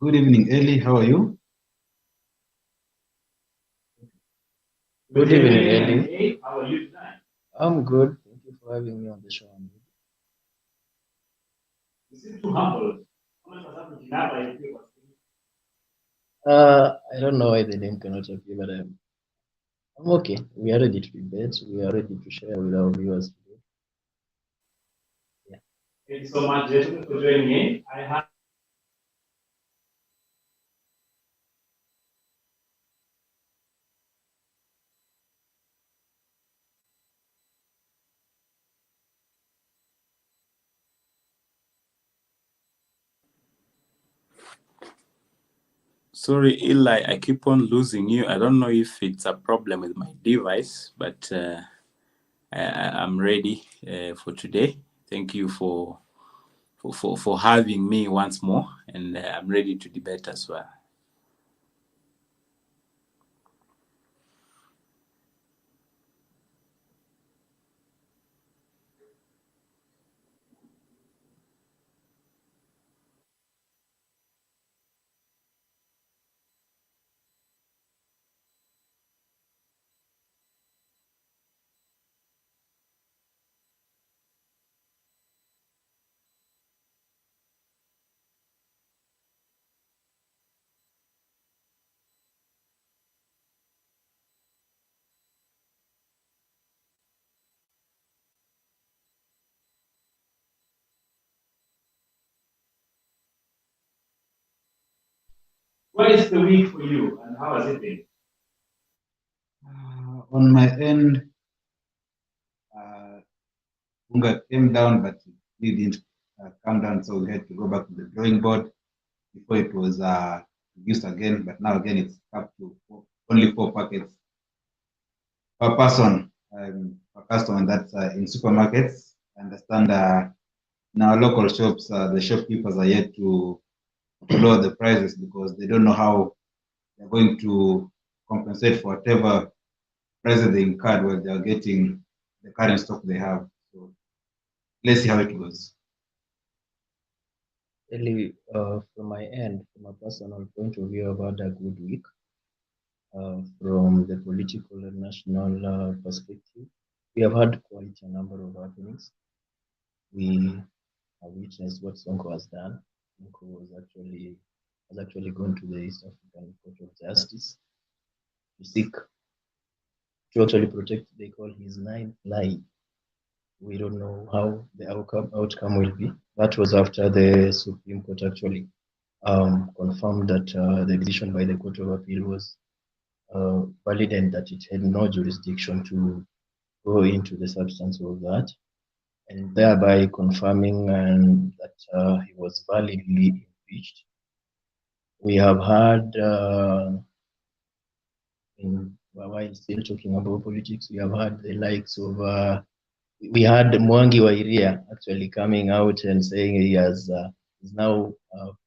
Good evening, Ellie. How are you? Good evening, Eddie. How are you tonight? I'm good. Thank you for having me on the show. You seem too humble. I don't know why the name cannot appear, but I'm okay. We are ready to debate. We are ready to share with our viewers today. Yeah. Thank you so much, gentlemen, for joining in. I have Sorry, Eli, I keep on losing you. I don't know if it's a problem with my device, but I'm ready for today. Thank you for having me once more, and I'm ready to debate as well. what is the week for you and how has it been? On my end, Bunga came down, but it didn't come down, so we had to go back to the drawing board. Before it was reduced again, but now again it's up to only 4 packets per person per customer, and that's in supermarkets. I understand in our local shops, the shopkeepers are yet to lower the prices because they don't know how they're going to compensate for whatever prices they incurred when they're getting the current stock they have. So let's see how it goes. Really, from my end, from a personal point of view, about a good week. From the political and national perspective, we have had quite a number of happenings. We have witnessed what Sonko has done. Sonko has actually gone to the East African Court of Justice to seek to actually protect, they call his ninth life. We don't know how the outcome will be. That was after the Supreme Court actually confirmed that the decision by the Court of Appeal was valid and that it had no jurisdiction to go into the substance of that, and thereby confirming that he was validly impeached. We have had, while still talking about politics, we have had the likes of, we had Mwangi wa Iria actually coming out and saying he is now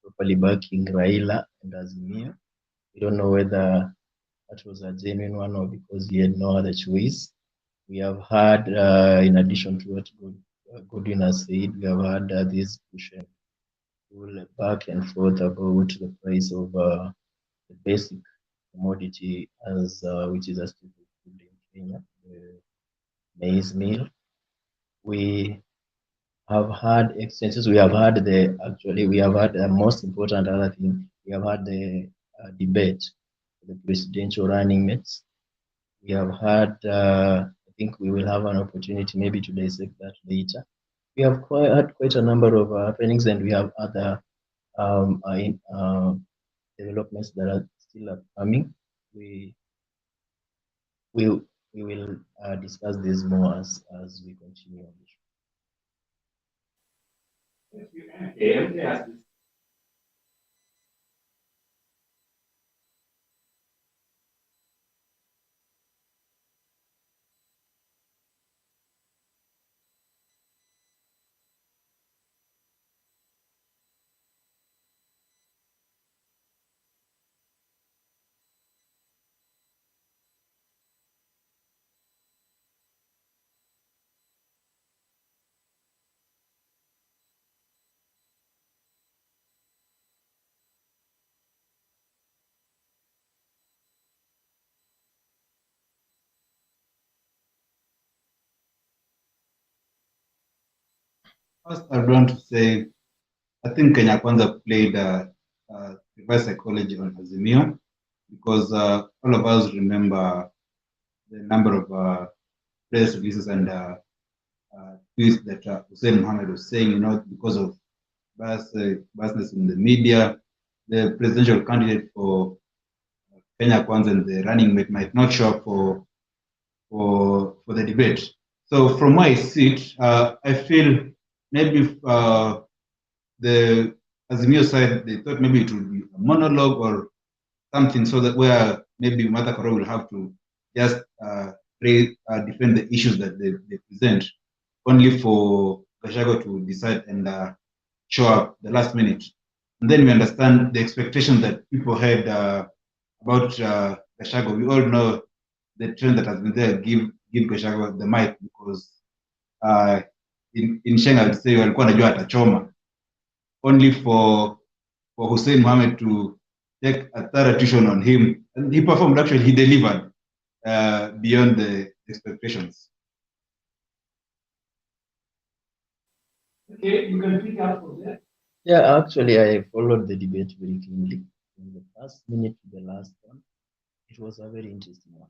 properly backing Raila and Azimio. We don't know whether that was a genuine one or because he had no other choice. We have had, in addition to what Godwin has said, we have had this push and pull back and forth about the price of the basic commodity, as which is a staple food in Kenya, the maize meal. We have had exchanges. We have had we have had the most important other thing. We have had the debate, the presidential running mates. We have had, I think we will have an opportunity maybe to dissect that later. We have had quite a number of happenings, and we have other developments that are still upcoming. We will discuss this more as we continue on the show. Thank you. First, I want to say, I think Kenya Kwanza played reverse psychology on Azimio because all of us remember the number of press releases and tweets that Hussein Mohammed was saying, because of biasness in the media, the presidential candidate for Kenya Kwanza and the running mate might not show up for the debate. So from my seat, I feel maybe the Azimio side, they thought maybe it would be a monologue or something, so that where maybe Martha Karua will have to just defend the issues that they present, only for Gachagua to decide and show up the last minute. And then we understand the expectation that people had about Gachagua. We all know the trend that has been there, give Gachagua the mic, because in Shenga, I would say walikuwa najua atachoma, only for Hussein Mohammed to take a thorough tuition on him. And he performed, actually, he delivered beyond the expectations. Okay, you can pick up from there. Yeah, actually, I followed the debate very keenly. From the first minute to the last one, it was a very interesting one.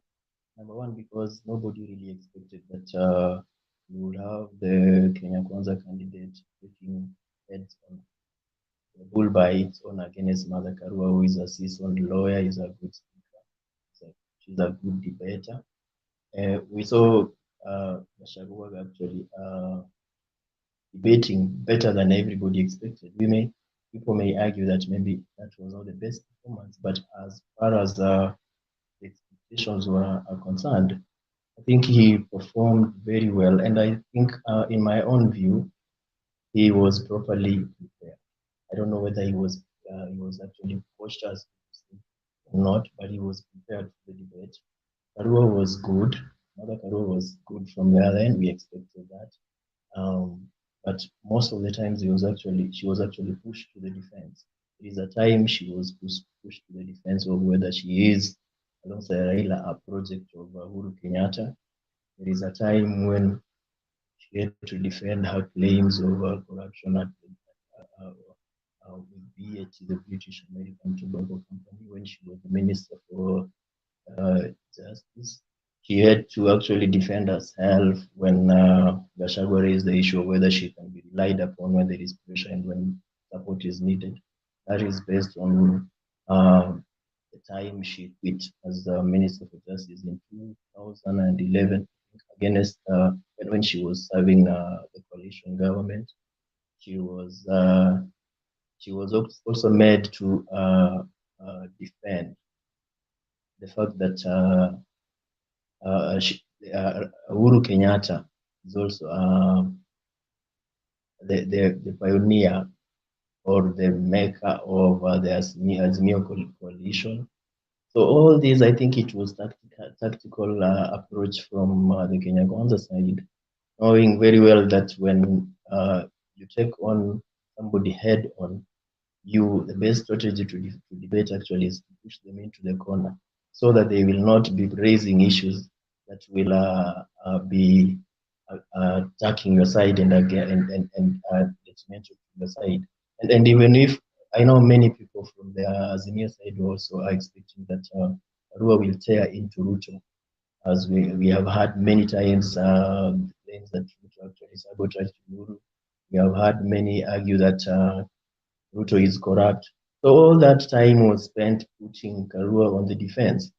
Number one, because nobody really expected that we would have the Kenya Kwanza candidate taking heads on the bull by its own against Martha Karua, who is a seasoned lawyer, is a good speaker, she's a good debater. We saw Gachagua actually debating better than everybody expected. People may argue that maybe that was not the best performance, but as far as the expectations are concerned, I think he performed very well, and I think, in my own view, he was properly prepared. I don't know whether he was actually coached as or not, but he was prepared for the debate. Karua was good. Mother Karua was good from the other end. We expected that. But most of the times she was actually pushed to the defense. There is a time she was pushed to the defense of whether she is, alongside Raila, a project of Uhuru Kenyatta. There is a time when she had to defend her claims of corruption at with BAT, the British American Tobacco Company, when she was the Minister for Justice. She had to actually defend herself when Gachagua raised the issue of whether she can be relied upon when there is pressure and when support is needed. That is based on the time she quit as the Minister for Justice in 2011 against when she was serving the coalition government. She was also made to defend the fact that Uhuru Kenyatta is also the pioneer or the maker of the Azimio coalition. So all these, I think it was tactical approach from the Kenya Kwanza side, knowing very well that when you take on somebody head on, the best strategy to debate actually is to push them into the corner, so that they will not be raising issues that will be attacking your side and again and detrimental to your side. And even if I know many people from the Azimio side also are expecting that Karua will tear into Ruto, as we have had many times claims that Ruto actually sabotaged Uhuru. We have had many argue that Ruto is corrupt. So all that time was spent putting Karua on the defense.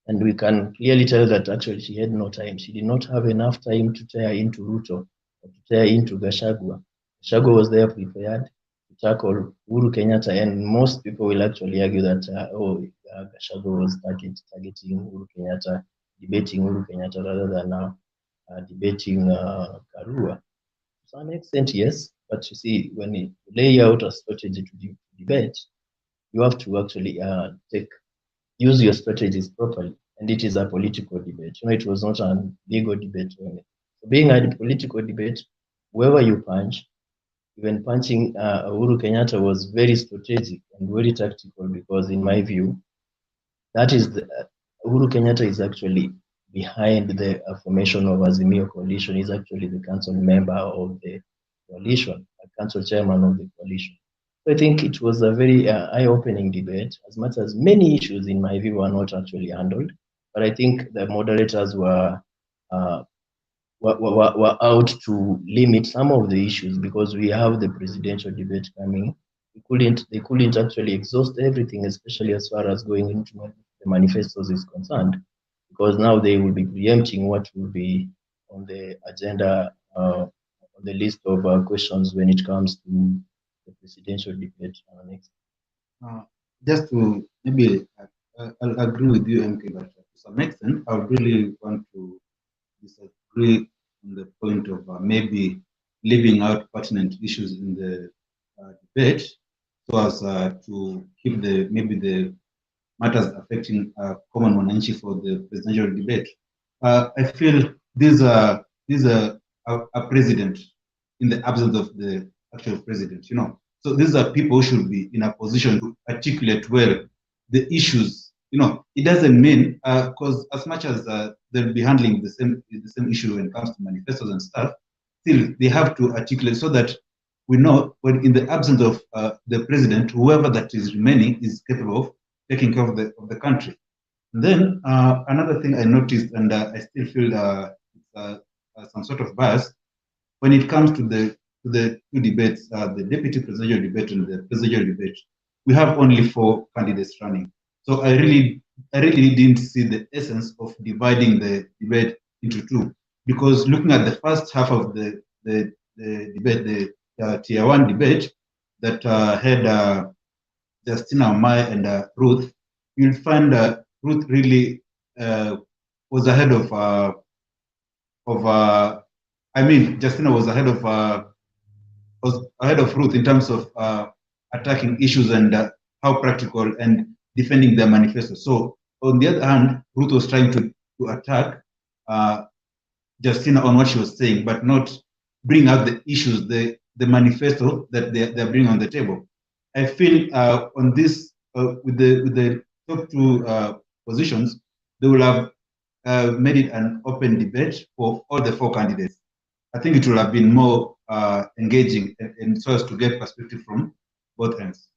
And we can clearly tell that actually she had no time. She did not have enough time to tear into Ruto or to tear into Gachagua. Gachagua was there prepared to tackle Uhuru Kenyatta, and most people will actually argue that Gachagua was targeting Uhuru Kenyatta, debating Uhuru Kenyatta rather than debating Karua. To some extent, yes, but you see, when you lay out a strategy to debate, you have to actually use your strategies properly, and it is a political debate. It was not a legal debate only. So being a political debate, whoever you punch, even punching Uhuru Kenyatta was very strategic and very tactical, because in my view, that is Uhuru Kenyatta is actually behind the formation of Azimio coalition. He's actually the council member of the coalition, a council chairman of the coalition. So I think it was a very eye-opening debate, as much as many issues, in my view, were not actually handled. But I think the moderators were out to limit some of the issues, because we have the presidential debate coming. They couldn't actually exhaust everything, especially as far as going into the manifestos is concerned, because now they will be preempting what will be on the agenda, on the list of questions when it comes to the presidential debate next. Just to maybe, I'll agree with you, MK, but to some extent, I would really want to disagree on the point of maybe leaving out pertinent issues in the debate, so as to keep the matters affecting common mwananchi for the presidential debate. I feel these are a president in the absence of the actual president, you know. So these are people who should be in a position to articulate well the issues. You know, it doesn't mean because as much as they'll be handling the same issue when it comes to manifestos and stuff, still they have to articulate so that we know when in the absence of the president, whoever that is remaining is capable of taking care of the country. And then another thing I noticed, and I still feel some sort of bias when it comes to the two debates, the deputy presidential debate and the presidential debate. We have only 4 candidates running, so I really didn't see the essence of dividing the debate into 2, because looking at the first half of the debate, the tier 1 debate that had Justina Omai and Ruth, you'll find Ruth really was ahead of Justina was ahead of Ruth in terms of attacking issues and how practical and defending their manifesto. So on the other hand, Ruth was trying to attack Justina on what she was saying, but not bring out the issues, the manifesto that they're bringing on the table. I feel on this, with the top 2 positions, they will have made it an open debate for all the 4 candidates. I think it will have been more engaging and so as to get perspective from both ends.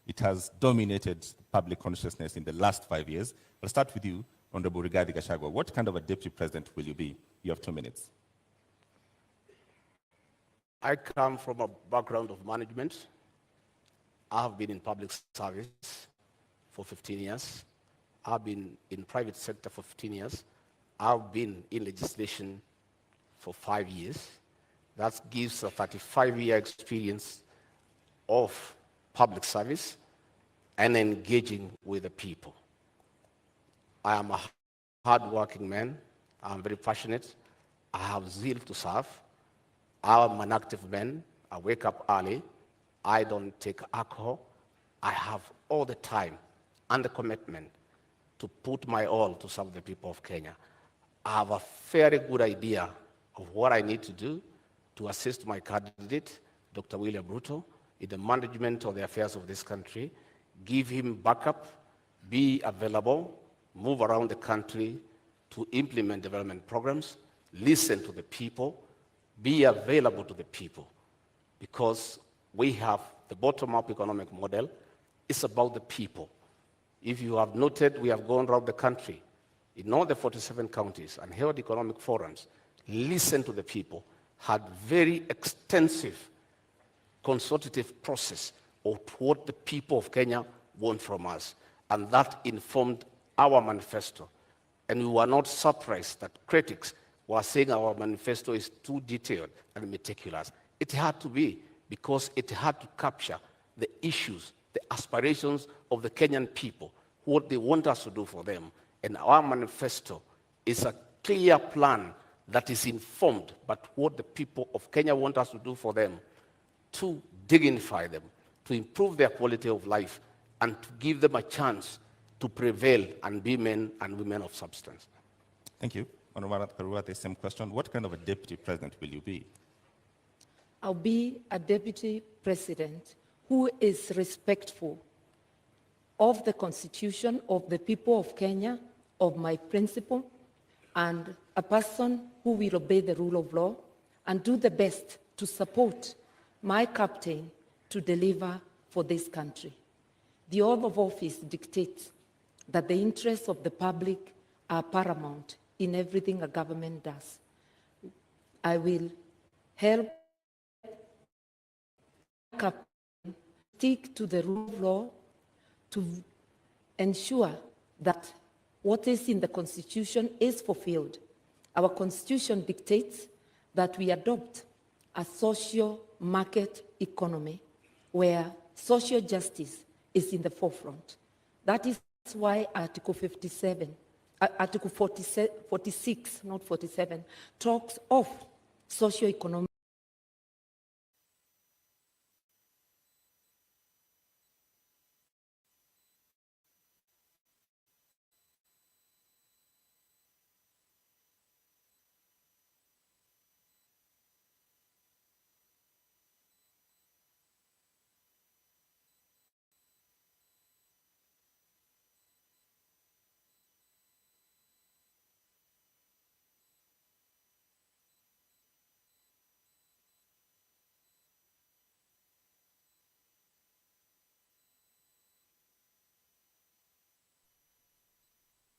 It has dominated public consciousness in the last 5 years. I'll start with you, Honorable Rigathi Gachagua. What kind of a deputy president will you be? You have 2 minutes. I come from a background of management. I have been in public service for 15 years. I've been in private sector for 15 years. I've been in legislation for 5 years. That gives a 35-year experience of public service and engaging with the people. I am a hard-working man. I'm very passionate. I have zeal to serve. I'm an active man. I wake up early. I don't take alcohol. I have all the time and the commitment to put my all to serve the people of Kenya. I have a very good idea of what I need to do to assist my candidate, Dr. William Ruto, in the management of the affairs of this country, give him backup, be available, move around the country to implement development programs, listen to the people, be available to the people, because we have the bottom-up economic model. It's about the people. If you have noted, we have gone around the country in all the 47 counties and held economic forums, listened to the people, had very extensive consultative process of what the people of Kenya want from us. And that informed our manifesto. And we were not surprised that critics were saying our manifesto is too detailed and meticulous. It had to be, because it had to capture the issues, the aspirations of the Kenyan people, what they want us to do for them. And our manifesto is a clear plan that is informed by what the people of Kenya want us to do for them, to dignify them, to improve their quality of life, and to give them a chance to prevail and be men and women of substance. Thank you. Honorable Karua, the same question. What kind of a deputy president will you be? I'll be a deputy president who is respectful of the Constitution, of the people of Kenya, of my principle, and a person who will obey the rule of law and do the best to support my captain to deliver for this country. The oath of office dictates that the interests of the public are paramount in everything a government does. I will help captain stick to the rule of law to ensure that what is in the Constitution is fulfilled. Our Constitution dictates that we adopt a social market economy where social justice is in the forefront. That is why Article 46, not 47, talks of socio-economic.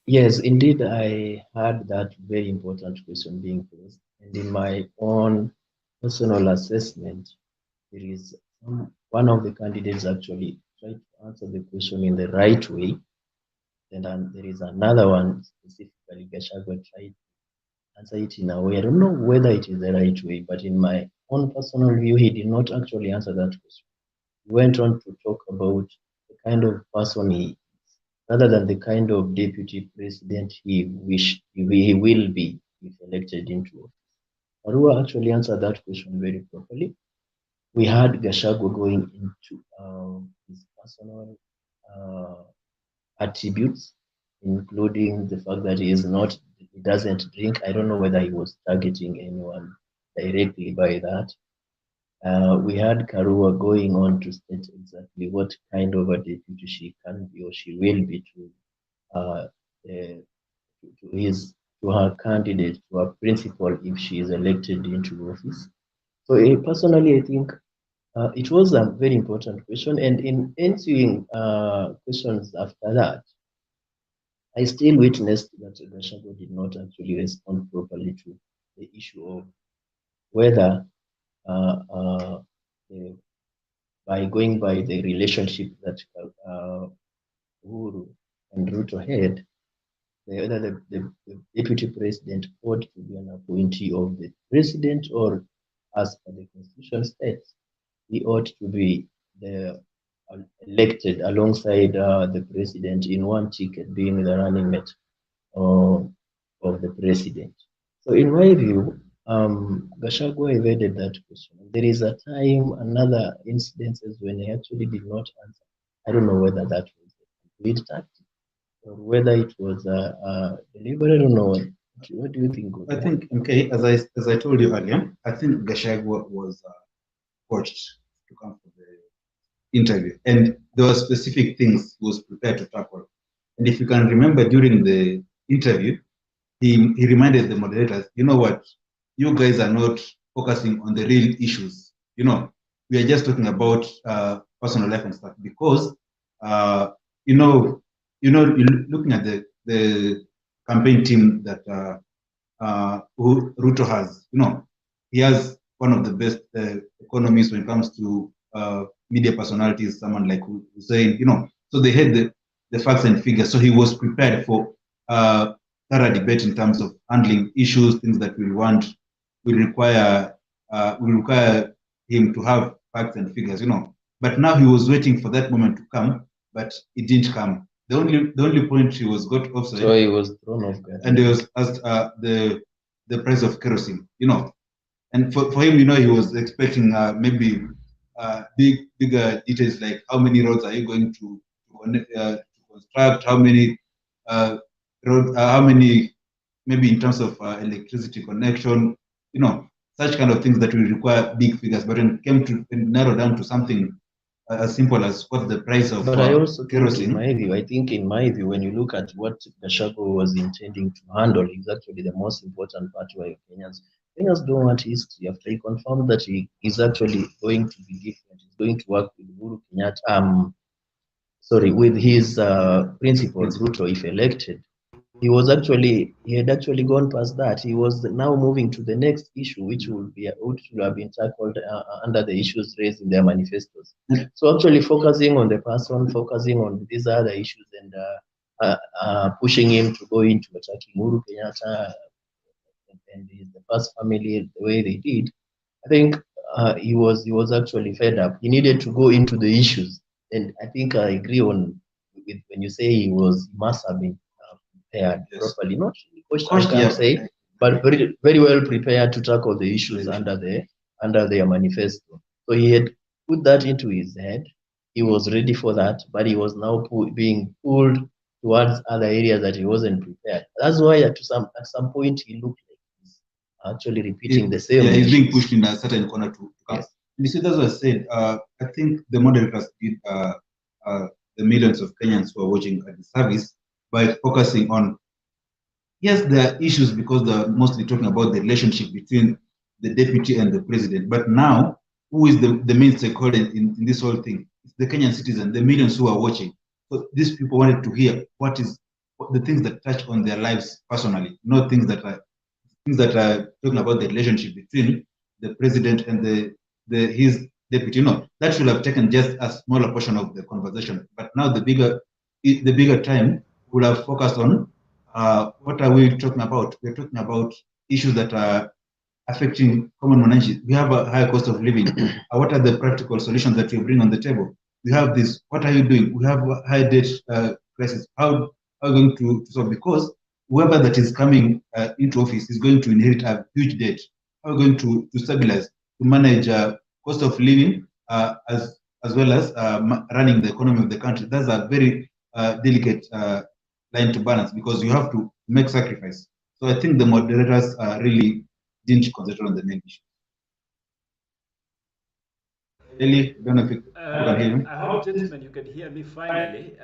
Yes, indeed, I had that very important question being posed. And in my own personal assessment, there is one of the candidates actually tried to answer the question in the right way. And then there is another one, specifically Gachagua, tried to answer it in a way. I don't know whether it is the right way, but in my own personal view, he did not actually answer that question. He went on to talk about the kind of person he is, rather than the kind of deputy president he will be if elected into office. Arua actually answered that question very properly. We had Gachagua going into his personal attributes, including the fact that he doesn't drink. I don't know whether he was targeting anyone directly by that. We had Karua going on to state exactly what kind of a deputy she can be or she will be to her candidate, to her principal, if she is elected into office. So personally, I think it was a very important question. And in ensuing questions after that, I still witnessed that Gachagua did not actually respond properly to the issue of whether by going by the relationship that Uhuru and Ruto had, whether the deputy president ought to be an appointee of the president, or as per the constitution states, he ought to be elected alongside the president in one ticket, being the running mate of the president. So in my view, Gachagua evaded that question. There is a time, another incidences when he actually did not answer. I don't know whether that was a complete tactic or whether it was deliberate. I don't know. What do you think? I think, okay, as I told you earlier, I think Gachagua was coached to come for the interview, and there were specific things he was prepared to tackle. And if you can remember, during the interview, he reminded the moderators, you know what, you guys are not focusing on the real issues. You know, we are just talking about personal life and stuff, because you know, looking at the campaign team that Ruto has, you know, he has one of the best economists when it comes to media personalities, someone like Hussein, you know. So they had the facts and figures. So he was prepared for thorough debate in terms of handling issues, things that will require him to have facts and figures, But now he was waiting for that moment to come, but it didn't come. The only point he was got offside. So he was thrown off guard. And he was asked the price of kerosene, And for him, he was expecting maybe bigger details like how many roads are you going to construct, how many roads, how many, maybe in terms of electricity connection, such kind of things that will require big figures. But when it came to narrow down to something as simple as what's the price of But I also kerosene. think in my view, when you look at what Gachagua was intending to handle, is actually the most important part where Kenyans don't want history. After he confirmed that he is actually going to be different, he's going to work with Uhuru Kenyatta, with his principal Ruto if elected. He had actually gone past that. He was now moving to the next issue, which would have been tackled under the issues raised in their manifestos. So actually focusing on the person, focusing on these other issues, and pushing him to go into attacking Uhuru Kenyatta and the first family the way they did, I think he was actually fed up. He needed to go into the issues, and I think I agree when you say he must have been prepared properly, not I can't say, but very, very well prepared to tackle the issues under their manifesto. So he had put that into his head. He was ready for that, but he was now being pulled towards other areas that he wasn't prepared. That's why at some point he looked like he's actually repeating the same. Yeah, he's being pushed in a certain corner to come. Yes. You see, that's what I said. I think the moderators did the millions of Kenyans who are watching at the service by focusing on, yes, there are issues because they're mostly talking about the relationship between the deputy and the president. But now, who is the main stakeholder in this whole thing? It's the Kenyan citizen, the millions who are watching. So these people wanted to hear what the things that touch on their lives personally, not things that are talking about the relationship between the president and his deputy. That should have taken just a smaller portion of the conversation. But now the bigger time will have focused on what are we talking about? We're talking about issues that are affecting common mananchi. We have a higher cost of living. What are the practical solutions that we bring on the table? We have this. What are you doing? We have a high debt crisis. How are we going to solve? Because whoever that is coming into office is going to inherit a huge debt. How are we going to stabilize, to manage cost of living as well as running the economy of the country? That's a very delicate line to balance because you have to make sacrifice. So I think the moderators really didn't concentrate on the main issue. Eli, don't know if you can hear me. I hope, gentlemen, you can hear me finally.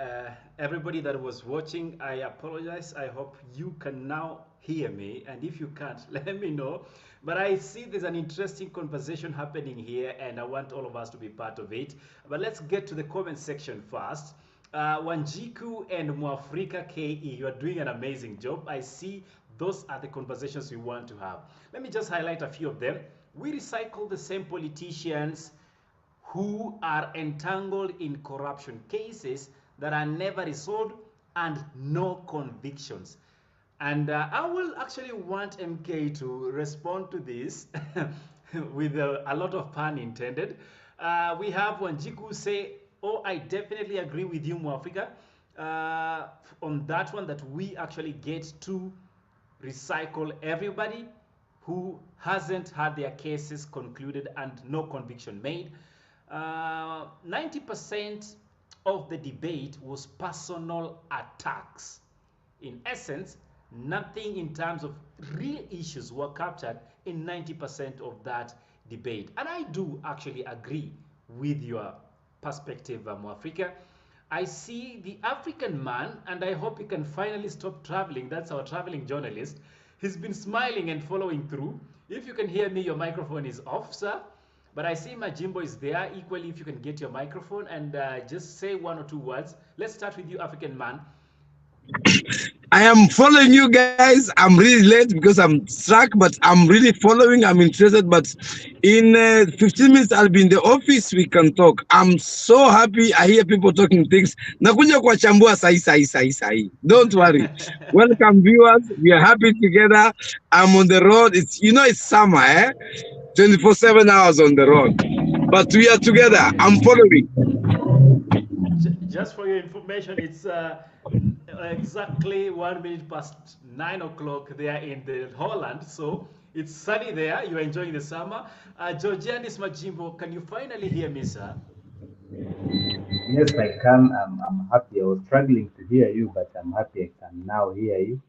Everybody that was watching, I apologize. I hope you can now hear me. And if you can't, let me know. But I see there's an interesting conversation happening here, and I want all of us to be part of it. But let's get to the comment section first. Wanjiku and Mwafrika KE, you are doing an amazing job. I see those are the conversations we want to have. Let me just highlight a few of them. We recycle the same politicians who are entangled in corruption cases that are never resolved and no convictions. And I will actually want MK to respond to this with a lot of pun intended. We have Wanjiku say, oh, I definitely agree with you, Mwafrika, on that one, that we actually get to recycle everybody who hasn't had their cases concluded and no conviction made. 90% of the debate was personal attacks. In essence, nothing in terms of real issues were captured in 90% of that debate. And I do actually agree with your perspective, Mwafrika. I see the African man, and I hope he can finally stop traveling. That's our traveling journalist. He's been smiling and following through. If you can hear me, your microphone is off, sir. But I see Majimbo is there. Equally, if you can get your microphone and just say one or two words. Let's start with you, African man. I am following you guys. I'm really late because I'm stuck, but I'm really following. I'm interested. But in 15 minutes, I'll be in the office. We can talk. I'm so happy. I hear people talking things. Nakuja kwa chambua sai. Don't worry. Welcome, viewers. We are happy together. I'm on the road. It's summer, 24/7 hours on the road. But we are together. I'm following. Just for your information, it's exactly 1 minute past 9 o'clock there in the Holland. So it's sunny there. You're enjoying the summer. Georgianis Majimbo, can you finally hear me, sir? Yes, I can. I'm happy. I was struggling to hear you, but I'm happy I can now hear you.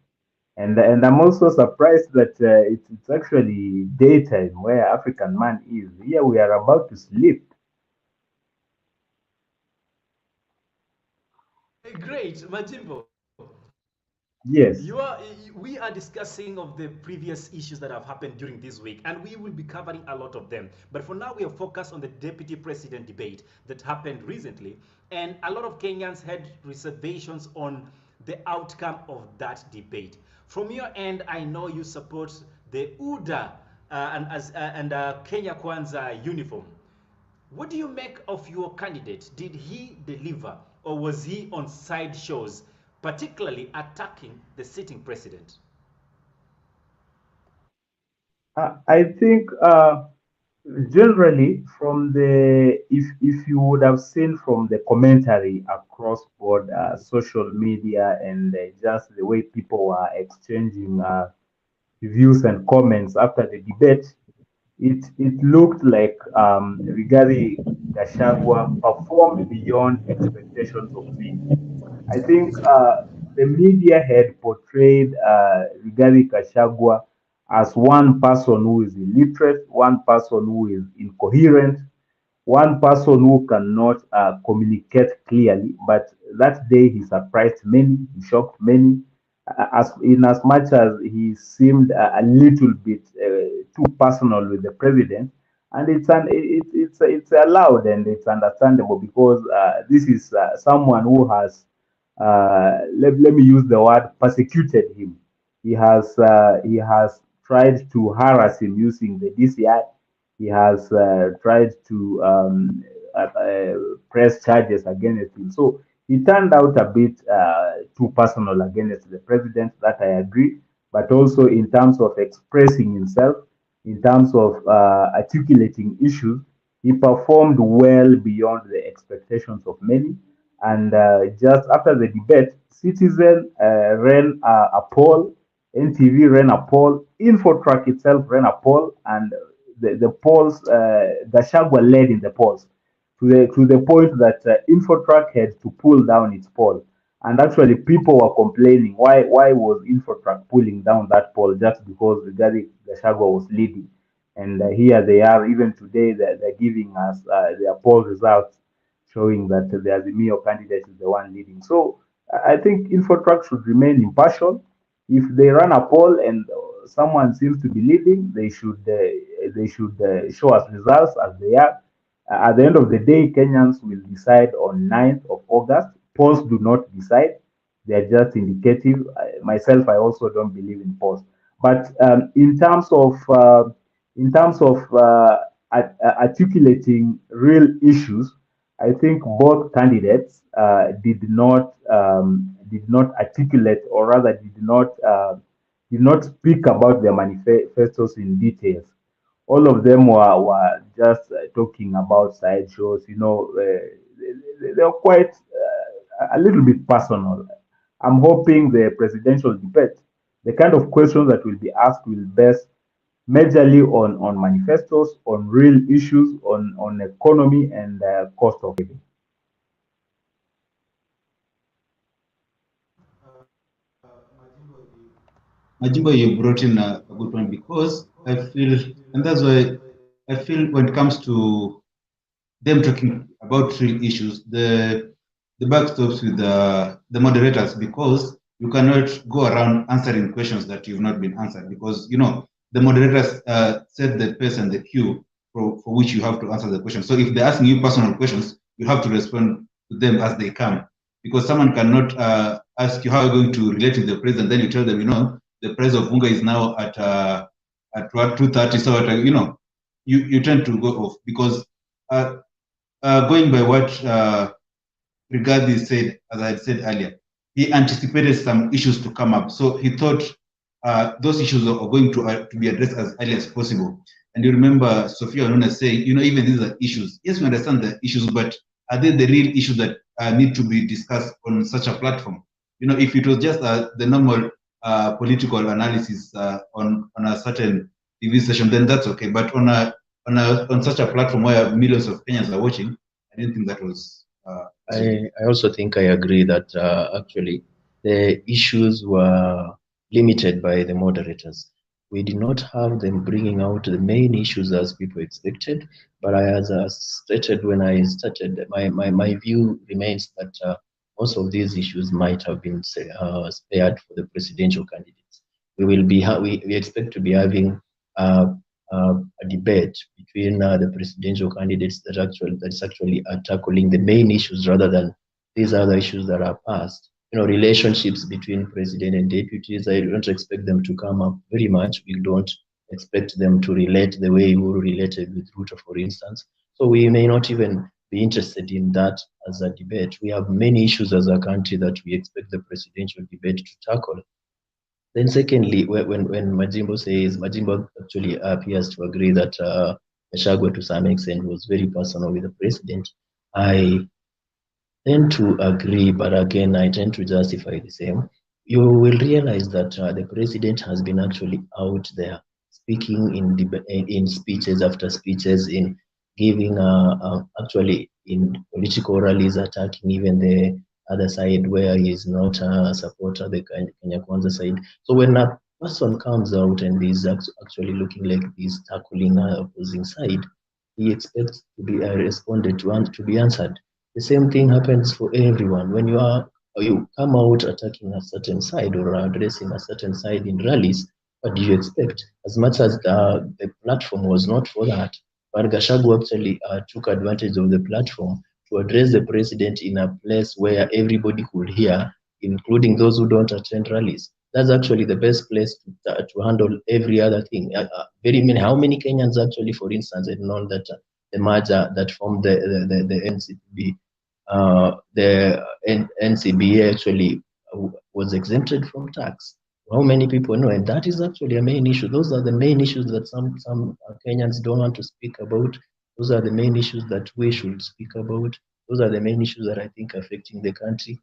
And I'm also surprised that it's actually daytime where African man is. Here we are about to sleep. Great, Majimbo. Yes. We are discussing of the previous issues that have happened during this week, and we will be covering a lot of them. But for now, we are focused on the deputy president debate that happened recently, and a lot of Kenyans had reservations on the outcome of that debate. From your end, I know you support the UDA and Kenya Kwanza uniform. What do you make of your candidate? Did he deliver, or was he on side shows, particularly attacking the sitting president? I think generally from if you would have seen from the commentary across board social media and just the way people were exchanging views and comments after the debate, it looked like Rigathi Gachagua performed beyond expectations of many. I think the media had portrayed Rigathi Gachagua as one person who is illiterate, one person who is incoherent, one person who cannot communicate clearly. But that day he surprised many, he shocked many, as in as much as he seemed a little bit too personal with the president. And it's allowed and it's understandable because this is someone who has let me use the word persecuted him. He has tried to harass him using the DCI. He has tried to press charges against him. So he turned out a bit too personal against the president. That I agree. But also in terms of expressing himself, in terms of articulating issues, he performed well beyond the expectations of many. And just after the debate, Citizen ran a poll, NTV ran a poll, Infotrack itself ran a poll, and the polls, Gachagua led in the polls to the point that Infotrack had to pull down its poll. And actually, people were complaining why was Infotrack pulling down that poll just because Rigathi Gachagua was leading. And here they are, even today, they're giving us their poll results showing that the Azimio candidate is the one leading. So I think Infotrack should remain impartial. If they run a poll and someone seems to be leading, they should show us results as they are. At the end of the day, Kenyans will decide on 9th of August. Polls do not decide; they are just indicative. Myself, I also don't believe in polls. But in terms of articulating real issues, I think both candidates did not articulate, or rather did not speak about their manifestos in details. All of them were just talking about sideshows. They were quite a little bit personal. I'm hoping the presidential debate, the kind of questions that will be asked, will base majorly on manifestos, on real issues, on economy and cost of living. Majimbo, you brought in a good one because I feel, and that's why I feel when it comes to them talking about real issues, the buck stops with the moderators because you cannot go around answering questions that you've not been answered because the moderators set the pace and the cue for which you have to answer the question. So if they're asking you personal questions, you have to respond to them as they come. because someone cannot ask you how you're going to relate with the president. Then you tell them, the price of bunga is now at what 230. So you tend to go off because going by what Rigathi said, as I had said earlier, he anticipated some issues to come up. So he thought those issues are going to be addressed as early as possible. And you remember Sophia Onuna saying, even these are issues. Yes, we understand the issues, but are they the real issues that need to be discussed on such a platform? If it was just the normal political analysis on a certain TV session, then that's okay. But on such a platform where millions of Kenyans are watching, I didn't think that was. I also think I agree that actually the issues were limited by the moderators. We did not have them bringing out the main issues as people expected, but as I stated when I started, my view remains that most of these issues might have been spared for the presidential candidates. We expect to be having a debate between the presidential candidates that's actually tackling the main issues rather than these other issues that are past. Relationships between president and deputies, I don't expect them to come up very much. We don't expect them to relate the way Uhuru related with Ruto, for instance. So we may not even be interested in that as a debate. We have many issues as a country that we expect the presidential debate to tackle. Then secondly, when Majimbo actually appears to agree that Gachagua to some extent was very personal with the president, I tend to agree, but again, I tend to justify the same. You will realize that the president has been actually out there speaking in speeches after speeches, in giving actually in political rallies, attacking even the other side where he is not a supporter, the Kenya Kwanza side. So when a person comes out and is actually looking like he's tackling opposing side, he expects to be responded to and to be answered. The same thing happens for everyone. When you come out attacking a certain side or addressing a certain side in rallies, what do you expect? As much as the platform was not for that, but Gachagua actually took advantage of the platform to address the president in a place where everybody could hear, including those who don't attend rallies. That's actually the best place to handle every other thing. How many Kenyans actually, for instance, had known that the merger that formed the NCB, the NCBA actually was exempted from tax. How many people know? And that is actually a main issue. Those are the main issues that some Kenyans don't want to speak about. Those are the main issues that we should speak about. Those are the main issues that I think affecting the country.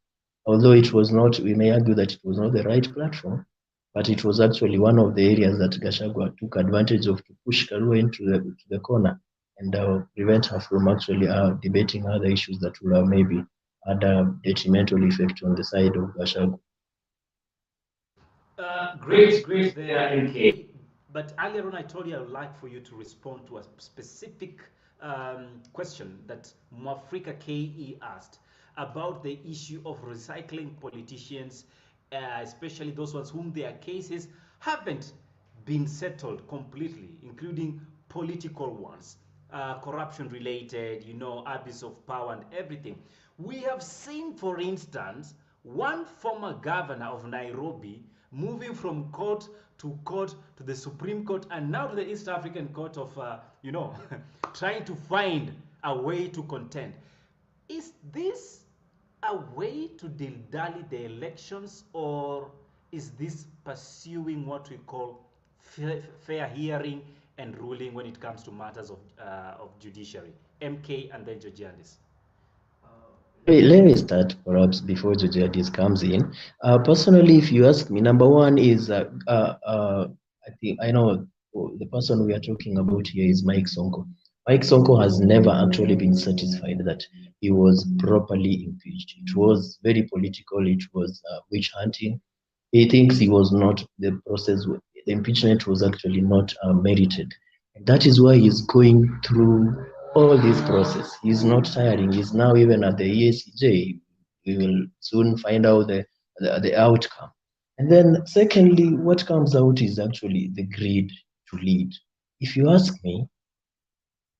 Although it was not, we may argue that it was not the right platform, but it was actually one of the areas that Gachagua took advantage of to push Karua into the corner and prevent her from actually debating other issues that would have maybe had a detrimental effect on the side of Gachagua. Great there, MK. But earlier on, I told you I would like for you to respond to a specific question that Mwafrika KE asked about the issue of recycling politicians, especially those ones whom their cases haven't been settled completely, including political ones, corruption related, abuse of power and everything. We have seen, for instance, one former governor of Nairobi moving from court to the Supreme Court and now to the East African Court of, trying to find a way to contend. Is this a way to dilly-dally the elections, or is this pursuing what we call fair hearing and ruling when it comes to matters of judiciary? MK and then Georgiadis. Let me start perhaps before Georgiadis comes in. Personally, if you ask me, number one is I think I know the person we are talking about here is Mike Sonko. Mike Sonko has never actually been satisfied that he was properly impeached. It was very political. It was witch hunting. He thinks he was not, the impeachment was actually not merited. And that is why he's going through all this process. He's not tiring. He's now even at the ESCJ. We will soon find out the outcome. And then secondly, what comes out is actually the greed to lead. If you ask me,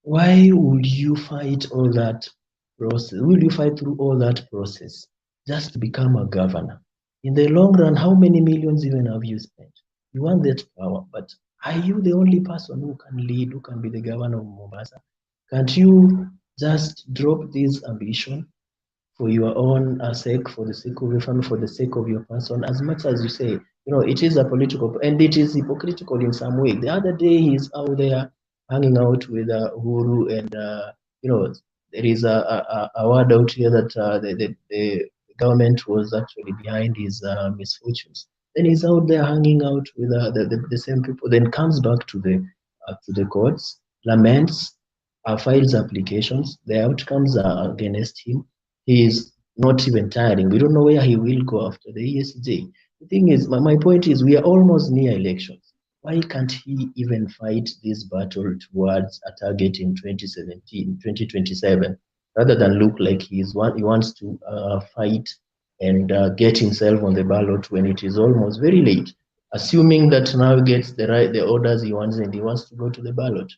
why would you fight all that process? Will you fight through all that process just to become a governor. In the long run, how many millions even have you spent? You want that power, but are you the only person who can lead, who can be the governor of Mombasa? Can't you just drop this ambition for your own sake, for the sake of your family, for the sake of your person? As much as you say, it is a political, and it is hypocritical in some way. The other day, he's out there hanging out with Uhuru, and there is a word out here that the government was actually behind his misfortunes. Then he's out there hanging out with the same people. Then comes back to the courts, laments, files applications. The outcomes are against him. He is not even tiring. We don't know where he will go after the ESJ. The thing is, my point is, we are almost near elections. Why can't he even fight this battle towards a target in 2017, 2027, rather than look like he wants to fight and get himself on the ballot when it is almost very late, assuming that now he gets the orders he wants and he wants to go to the ballot?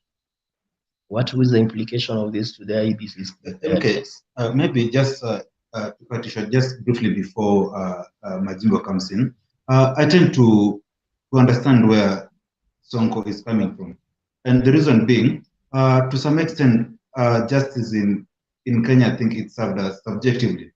What was the implication of this to the IBC's? Okay, maybe just just briefly before Majimbo comes in, I tend to understand where Sonko is coming from, and the reason being, to some extent, justice in Kenya, I think it served us subjectively,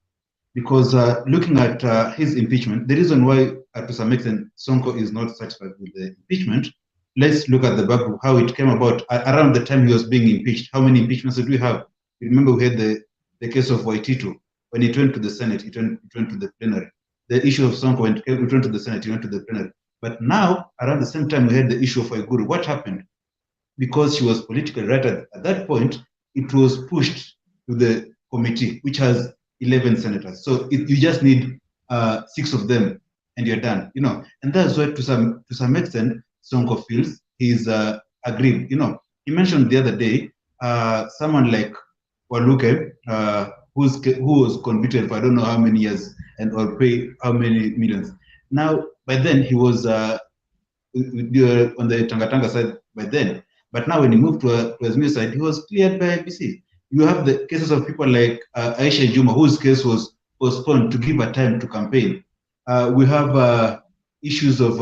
because looking at his impeachment, the reason why, to some extent, Sonko is not satisfied with the impeachment. Let's look at the background, how it came about. Around the time he was being impeached, how many impeachments did we have? You remember we had the case of Waititu. When it went to the Senate, it went to the plenary. The issue of Sonko, when it went to the Senate, it went to the plenary. But now, around the same time, we had the issue of Waiguru. What happened? Because she was politically right at that point, it was pushed to the committee, which has 11 senators. So you just need 6 of them, and you're done. And that's why, to some extent, Sonko feels he's aggrieved. He mentioned the other day someone like Waluke, who was convicted for I don't know how many years or pay how many millions. Now, by then he was on the Tangatanga side by then, but now when he moved to Azimio side, he was cleared by IBC. You have the cases of people like Aisha Juma, whose case was postponed to give her time to campaign. We have issues of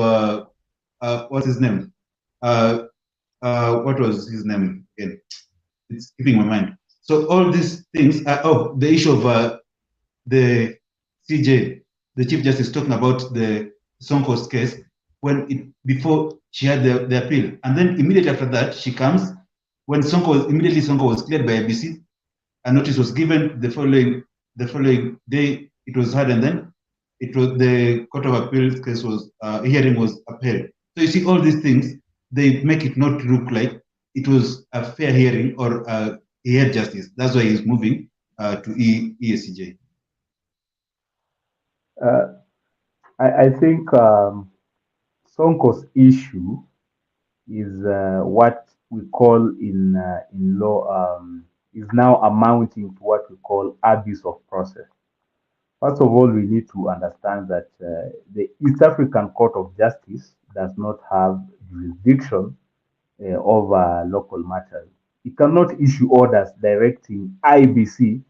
what's his name? What was his name again? It's skipping my mind. So all these things. The issue of the CJ, the Chief Justice, talking about the Sonko's case before she had the appeal, and then immediately after that she comes when Sonko was cleared by IBC. A notice was given the following day. It was heard, and then the Court of Appeals case hearing was upheld. So you see, all these things, they make it not look like it was a fair hearing or he had justice. That's why he's moving to ESCJ. I think Sonko's issue is what we call in law is now amounting to what we call abuse of process. First of all, we need to understand that the East African Court of Justice does not have jurisdiction over local matters. It cannot issue orders directing IBC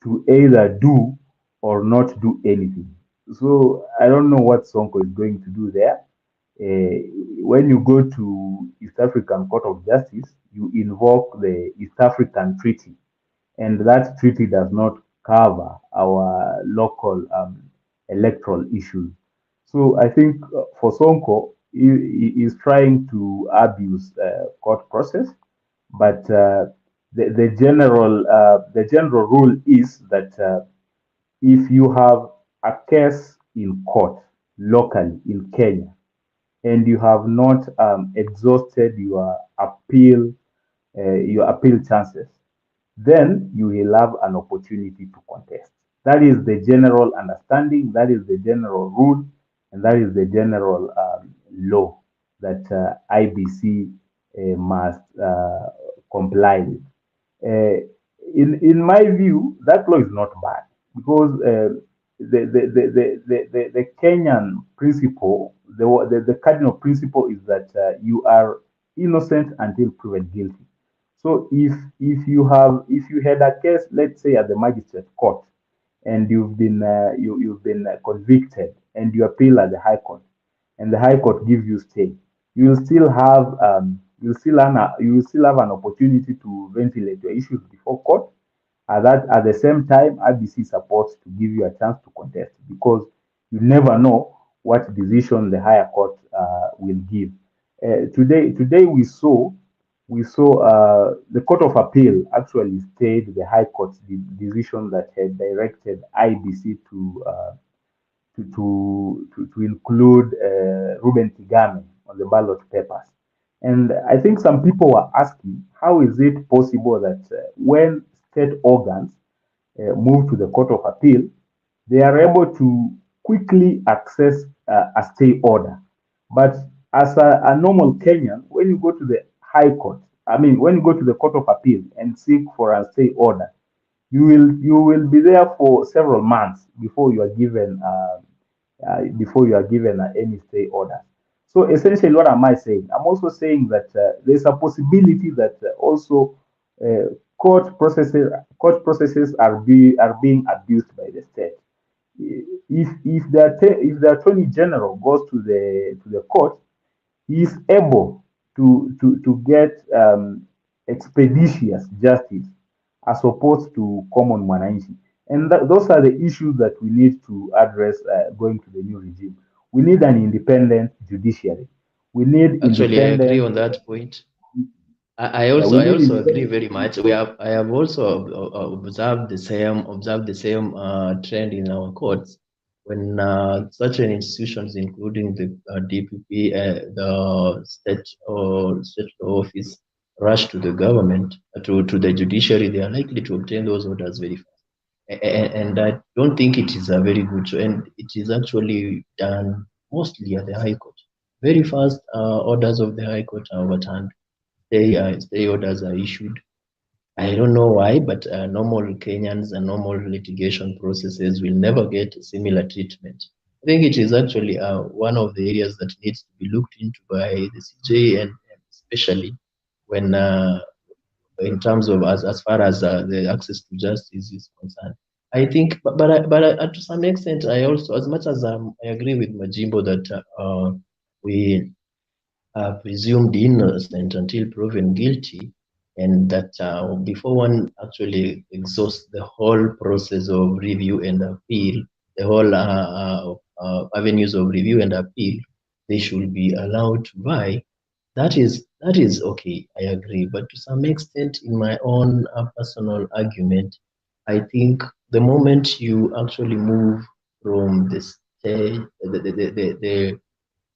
to either do or not do anything. So I don't know what Sonko is going to do there. When you go to East African Court of Justice, you invoke the East African Treaty, and that treaty does not cover our local electoral issues. So I think for Sonko, he is trying to abuse court process, but the general rule is that if you have a case in court locally in Kenya and you have not exhausted your appeal chances, then you will have an opportunity to contest. That is the general understanding, that is the general rule, and that is the general law that IBC must comply with. In my view, that law is not bad because the Kenyan principle, the cardinal principle is that you are innocent until proven guilty. So if you had a case, let's say at the magistrate court, and you've been you've been convicted, and you appeal at the High Court, and the High Court gives you stay, you will still have you will still have an opportunity to ventilate your issues before court. At the same time, IBC supports to give you a chance to contest, because you never know what decision the higher court will give. Today we saw the Court of Appeal actually stayed the High Court's decision that had directed IBC to include Ruben Kigame on the ballot papers. And I think some people were asking, how is it possible that when state organs move to the Court of Appeal, they are able to quickly access a stay order? But as a normal Kenyan, when you go to the High Court, I mean, when you go to the Court of Appeal and seek for a stay order, you will be there for several months before you are given any stay order. So essentially, what am I saying? I'm also saying that there's a possibility that also uh, court processes are being abused by the state. If the attorney general goes to the court, he is able to get expeditious justice as opposed to common mwananchi. And those are the issues that we need to address going to the new regime. We need an independent judiciary. We need Actually, I agree independent. on that point. I Yeah, also we I need also agree independent. very much. I have also observed the same trend in our courts when certain institutions, including the DPP, the state office, rush to the government to the judiciary. They are likely to obtain those orders very fast, and I don't think it is a very good. And it is actually done mostly at the High Court. Very fast orders of the High Court are overturned. Stay orders are issued. I don't know why, but normal Kenyans and normal litigation processes will never get similar treatment. I think it is actually one of the areas that needs to be looked into by the CJ, and especially when in terms of as far as the access to justice is concerned. I think, but to some extent, I also, as much as I agree with Majimbo that we are presumed innocent until proven guilty, and that before one actually exhausts the whole process of review and appeal, the whole avenues of review and appeal, they should be allowed to buy. That is okay. I agree, but to some extent, in my own personal argument, I think the moment you actually move from the stage, the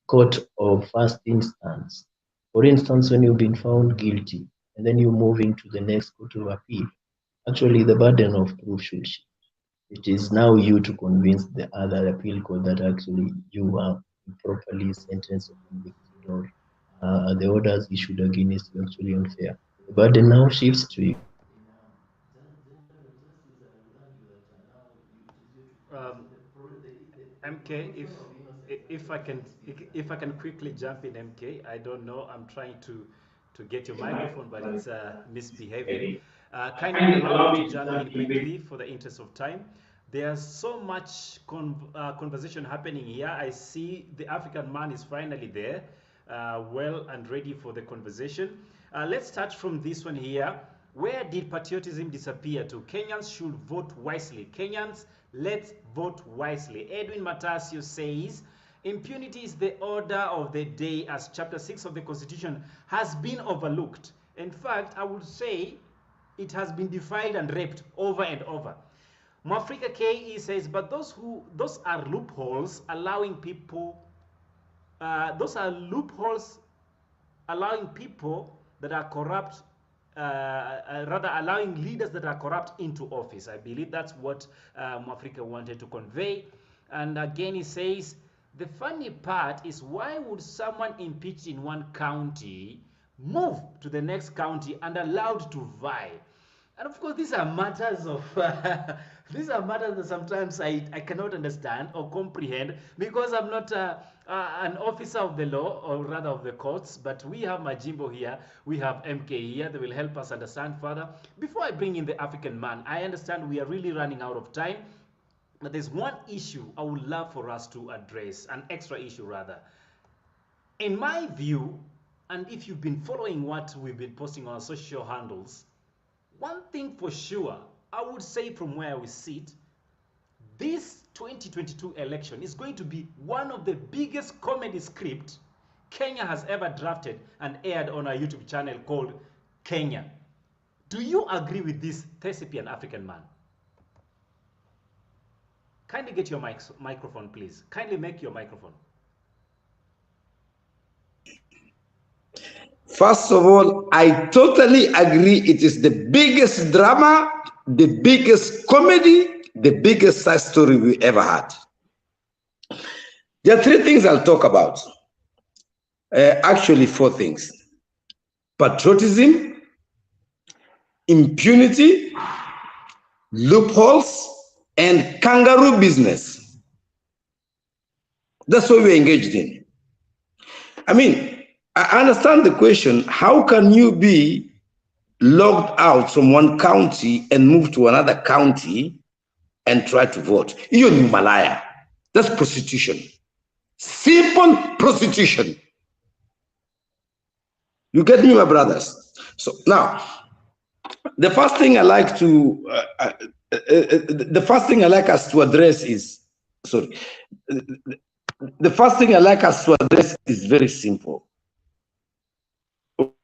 court of first instance. For instance, when you've been found guilty and then you move into the next court of appeal, actually the burden of proof should shift. It is now you to convince the other appeal court that actually you are properly sentenced or convicted, or the orders issued against you actually unfair. The burden now shifts to you. Um, MK, if I can quickly jump in, MK. I don't know. I'm trying to get your microphone, but it's misbehaving. Kindly allow me to jump in quickly for the interest of time. There's so much conversation happening here. I see the African man is finally there, well and ready for the conversation. Let's start from this one here. Where did patriotism disappear to? Kenyans should vote wisely. Kenyans, let's vote wisely. Edwin Matasio says, impunity is the order of the day, as chapter 6 of the Constitution has been overlooked. In fact, I would say it has been defied and raped over and over. Mwafrika KE says, but those are loopholes allowing people that are corrupt, rather allowing leaders that are corrupt into office. I believe that's what Mwafrika wanted to convey. And again, he says, the funny part is, why would someone impeached in one county move to the next county and allowed to vie? And of course, these are matters of these are matters that sometimes I cannot understand or comprehend, because I'm not an officer of the law, or rather of the courts. But we have Majimbo here, we have MK here. They will help us understand further. Before I bring in the African man, I understand we are really running out of time. But there's one issue I would love for us to address, an extra issue rather. In my view, and if you've been following what we've been posting on our social handles, one thing for sure, I would say from where we sit, this 2022 election is going to be one of the biggest comedy scripts Kenya has ever drafted and aired on our YouTube channel called Kenya. Do you agree with this Thespian African man? Kindly get your microphone, please. Kindly make your microphone. First of all, I totally agree. It is the biggest drama, the biggest comedy, the biggest side story we ever had. There are three things I'll talk about. Actually, four things: patriotism, impunity, loopholes, and kangaroo business. That's what we're engaged in. I mean, I understand the question, how can you be logged out from one county and move to another county and try to vote? You're in Malaya. That's prostitution. Simple prostitution. You get me, my brothers? So now, the first thing I like to, the first thing I like us to address is, sorry, the first thing I like us to address is very simple.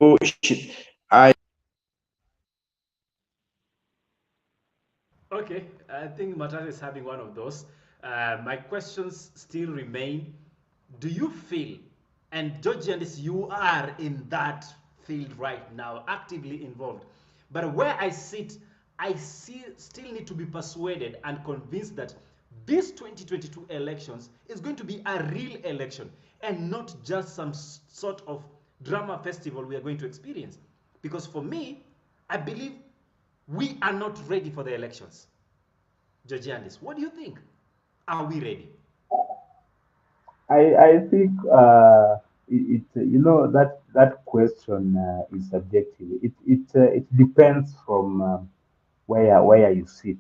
Oh shit! Okay, I think Matata is having one of those. My questions still remain. Do you feel, and Georgians, you are in that field right now, actively involved, but where I sit, I still need to be persuaded and convinced that this 2022 elections is going to be a real election and not just some sort of drama festival we are going to experience. Because for me, I believe we are not ready for the elections. Georgianis, what do you think? Are we ready? I think you know that question is subjective. It depends from where you sit.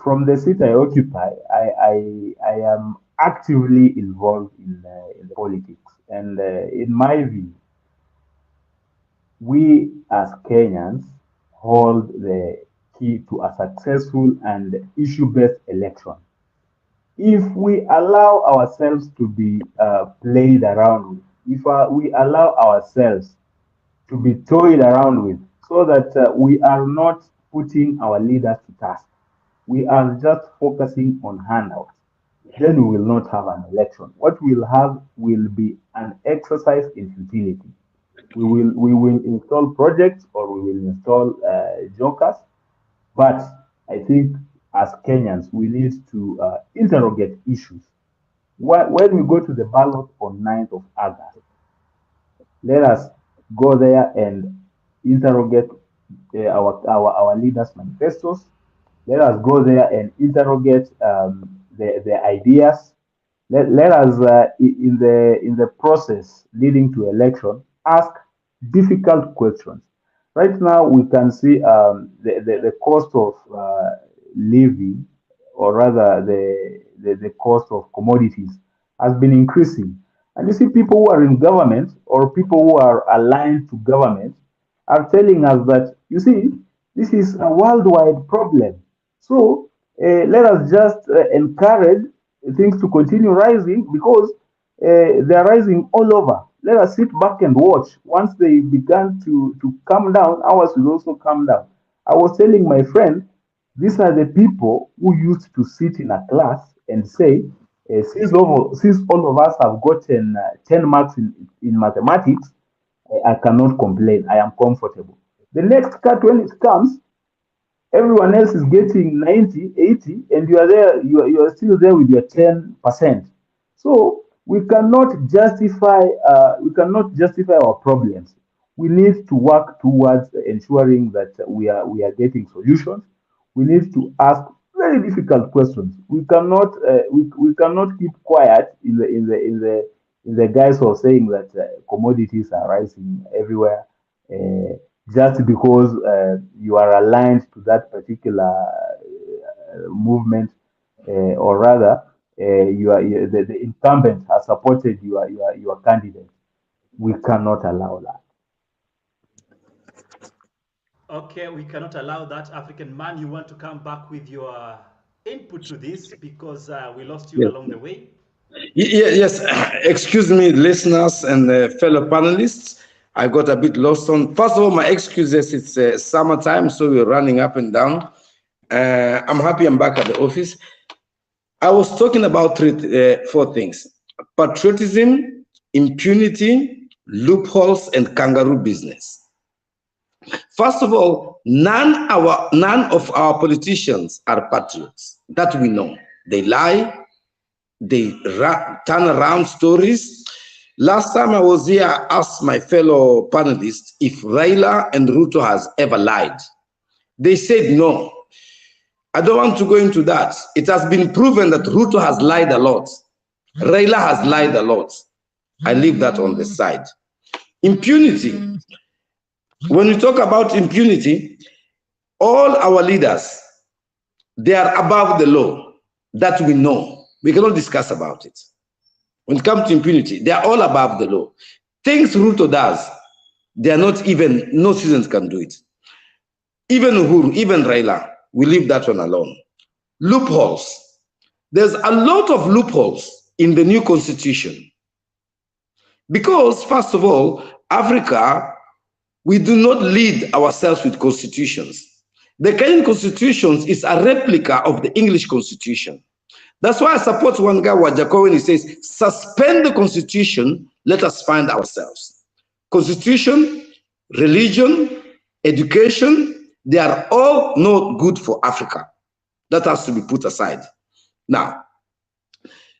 From the seat I occupy, I am actively involved in the politics, and in my view, we as Kenyans hold the key to a successful and issue-based election. If we allow ourselves to be played around with, if we allow ourselves to be toyed around with, so that we are not putting our leaders to task, we are just focusing on handouts, then we will not have an election. What we'll have will be an exercise in futility. We will install projects or we will install jokers, but I think as Kenyans we need to interrogate issues. When we go to the ballot on 9th of August, let us go there and interrogate our leaders' manifestos. Let us go there and interrogate the ideas. Let us, in the process leading to election, ask difficult questions. Right now, we can see the cost of living, or rather the cost of commodities, has been increasing. And you see, people who are in government or people who are aligned to government are telling us that, you see, this is a worldwide problem. So let us just encourage things to continue rising, because they are rising all over. Let us sit back and watch. Once they began to come down, ours will also come down. I was telling my friend, these are the people who used to sit in a class and say, since all of us have gotten 10 marks in mathematics, I cannot complain. I am comfortable. The next cut, when it comes, everyone else is getting 90, 80, and you are there, you are still there with your 10%. So we cannot justify our problems. We need to work towards ensuring that we are getting solutions. We need to ask very difficult questions. We cannot keep quiet in the guise of saying that commodities are rising everywhere. Just because you are aligned to that particular movement. or rather, the incumbent has supported your candidate. We cannot allow that. Okay, we cannot allow that. African man, you want to come back with your input to this because we lost you Yes. along the way. Yes, excuse me, listeners and fellow panelists. I got a bit lost on. First of all, my excuses. It's summertime, so we're running up and down. I'm happy I'm back at the office. I was talking about four things: patriotism, impunity, loopholes, and kangaroo business. First of all, none of our politicians are patriots. That we know. They lie. They turn around stories. Last time I was here, I asked my fellow panelists if Raila and Ruto has ever lied. They said no. I don't want to go into that. It has been proven that Ruto has lied a lot. Raila has lied a lot. I leave that on the side. Impunity. When we talk about impunity, all our leaders, they are above the law. That we know. We cannot discuss about it. When it comes to impunity, they are all above the law. Things Ruto does, they are not even, no citizens can do it. Even Uhuru, even Raila, we leave that one alone. Loopholes. There's a lot of loopholes in the new constitution. Because, first of all, Africa, we do not lead ourselves with constitutions. The Kenyan constitution is a replica of the English constitution. That's why I support one guy, Wajako, when he says, suspend the constitution, let us find ourselves. Constitution, religion, education, they are all not good for Africa. That has to be put aside. Now,